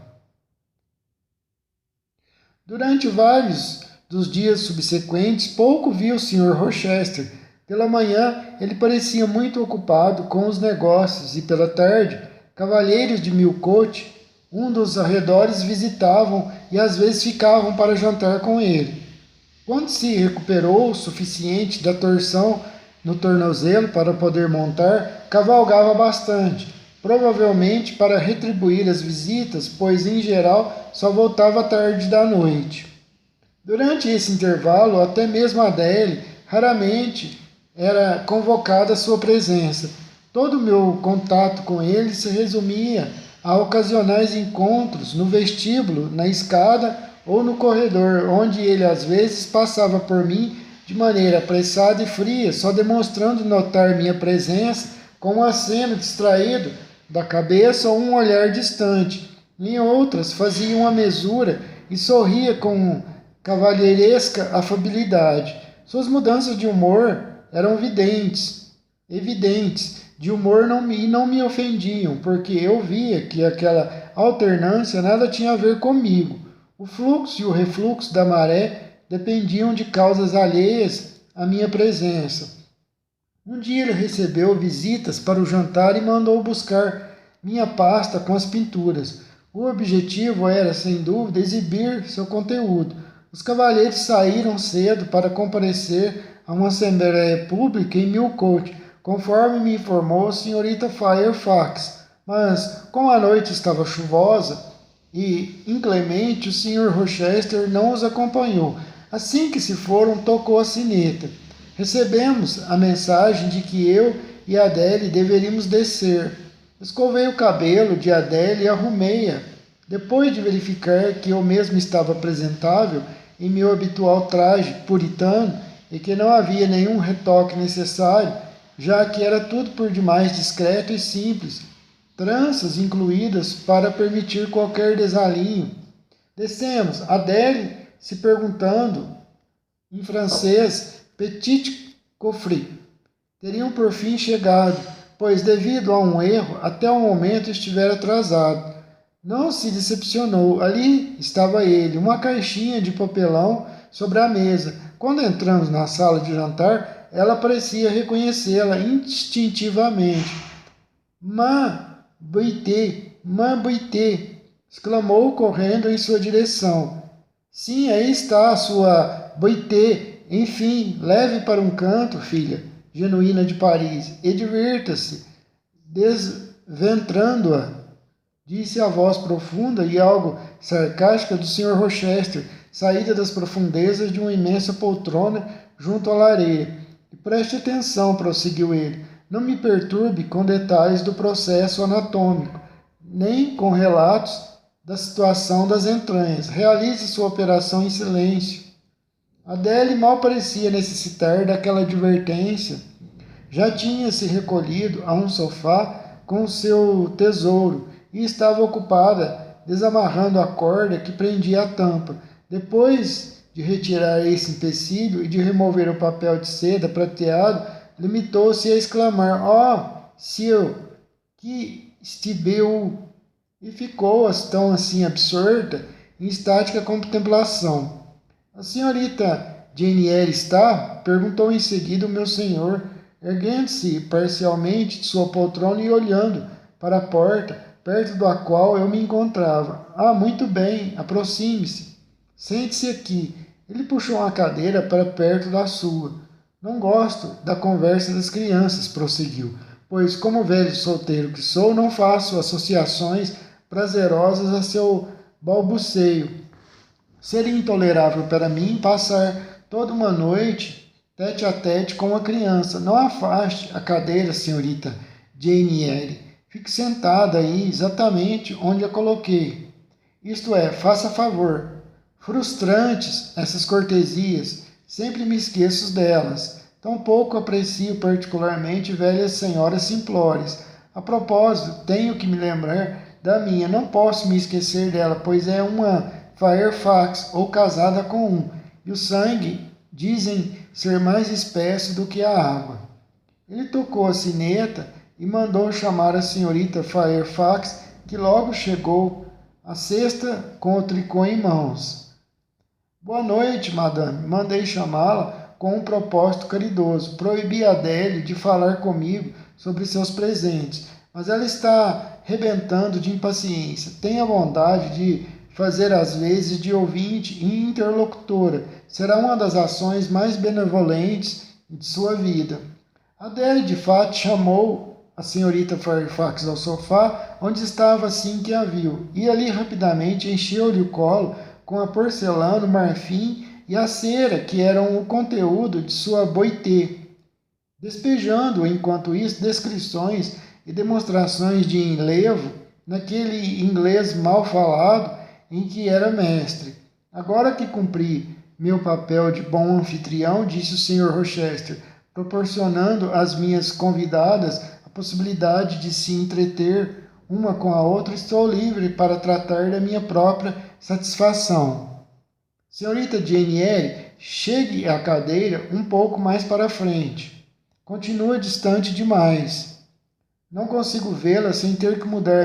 Durante vários dos dias subsequentes, pouco vi o Sr. Rochester. Pela manhã, ele parecia muito ocupado com os negócios e pela tarde, cavalheiros de Millcote, um dos arredores, visitavam e às vezes ficavam para jantar com ele. Quando se recuperou o suficiente da torção no tornozelo para poder montar, cavalgava bastante, provavelmente para retribuir as visitas, pois em geral só voltava tarde da noite. Durante esse intervalo, até mesmo Adele raramente era convocada à sua presença. Todo o meu contato com ele se resumia a ocasionais encontros no vestíbulo, na escada ou no corredor, onde ele às vezes passava por mim de maneira apressada e fria, só demonstrando notar minha presença com um aceno distraído da cabeça ou um olhar distante. Em outras, fazia uma mesura e sorria com cavalheiresca afabilidade. Suas mudanças de humor eram evidentes. De humor não me ofendiam, porque eu via que aquela alternância nada tinha a ver comigo. O fluxo e o refluxo da maré dependiam de causas alheias à minha presença. Um dia ele recebeu visitas para o jantar e mandou buscar minha pasta com as pinturas. O objetivo era, sem dúvida, exibir seu conteúdo. Os cavalheiros saíram cedo para comparecer a uma assembleia pública em Millcote, conforme me informou a senhorita Fairfax. Mas, como a noite estava chuvosa e inclemente, o Sr. Rochester não os acompanhou. Assim que se foram, tocou a sineta. Recebemos a mensagem de que eu e Adele deveríamos descer. Escovei o cabelo de Adele e arrumei-a. Depois de verificar que eu mesmo estava apresentável em meu habitual traje puritano e que não havia nenhum retoque necessário, já que era tudo por demais discreto e simples, tranças incluídas para permitir qualquer desalinho. Descemos, Adele se perguntando em francês, petit coffre. Teriam por fim chegado, pois devido a um erro, até o momento estivera atrasado. Não se decepcionou, ali estava ele, uma caixinha de papelão sobre a mesa. Quando entramos na sala de jantar, ela parecia reconhecê-la instintivamente. Ma Boité, exclamou correndo em sua direção. Sim, aí está a sua Boité. Enfim, leve para um canto, filha genuína de Paris, e divirta-se, desventrando-a, disse a voz profunda e algo sarcástica do Sr. Rochester, saída das profundezas de uma imensa poltrona junto à lareira. E preste atenção, prosseguiu ele, não me perturbe com detalhes do processo anatômico, nem com relatos da situação das entranhas. Realize sua operação em silêncio. Adele mal parecia necessitar daquela advertência. Já tinha se recolhido a um sofá com seu tesouro e estava ocupada desamarrando a corda que prendia a tampa. Depois de retirar esse empecilho e de remover o papel de seda prateado, limitou-se a exclamar: "Oh, Sir, que estibeu!" E ficou tão assim absorta em estática contemplação. A senhorita Jane Eyre está? Perguntou em seguida o meu senhor, erguendo-se parcialmente de sua poltrona e olhando para a porta, perto da qual eu me encontrava. Ah, muito bem, aproxime-se. Sente-se aqui. Ele puxou uma cadeira para perto da sua. Não gosto da conversa das crianças, prosseguiu, pois, como velho solteiro que sou, não faço associações prazerosas a seu balbuceio. Seria intolerável para mim passar toda uma noite tete a tete com uma criança. Não afaste a cadeira, senhorita Jane Eyre. Fique sentada aí, exatamente onde a coloquei. Isto é, faça favor. Frustrantes essas cortesias. Sempre me esqueço delas. Tampouco aprecio particularmente velhas senhoras simplórias. A propósito, tenho que me lembrar da minha. Não posso me esquecer dela, pois é uma Fairfax, ou casada com um, e o sangue dizem ser mais espesso do que a água. Ele tocou a sineta e mandou chamar a senhorita Fairfax, que logo chegou, a cesta com o tricô em mãos. Boa noite, madame. Mandei chamá-la com um propósito caridoso. Proibi a Adele de falar comigo sobre seus presentes, mas ela está rebentando de impaciência. Tenha bondade de fazer as vezes de ouvinte e interlocutora. Será uma das ações mais benevolentes de sua vida. Adele, de fato, chamou a senhorita Fairfax ao sofá, onde estava assim que a viu, e ali rapidamente encheu-lhe o colo com a porcelana, o marfim e a cera, que eram o conteúdo de sua boité, despejando, enquanto isso, descrições e demonstrações de enlevo naquele inglês mal falado em que era mestre. Agora que cumpri meu papel de bom anfitrião, disse o Sr. Rochester, proporcionando às minhas convidadas a possibilidade de se entreter uma com a outra, estou livre para tratar da minha própria satisfação. Senhorita Jane Eyre, chegue à cadeira um pouco mais para frente. Continua distante demais. Não consigo vê-la sem ter que mudar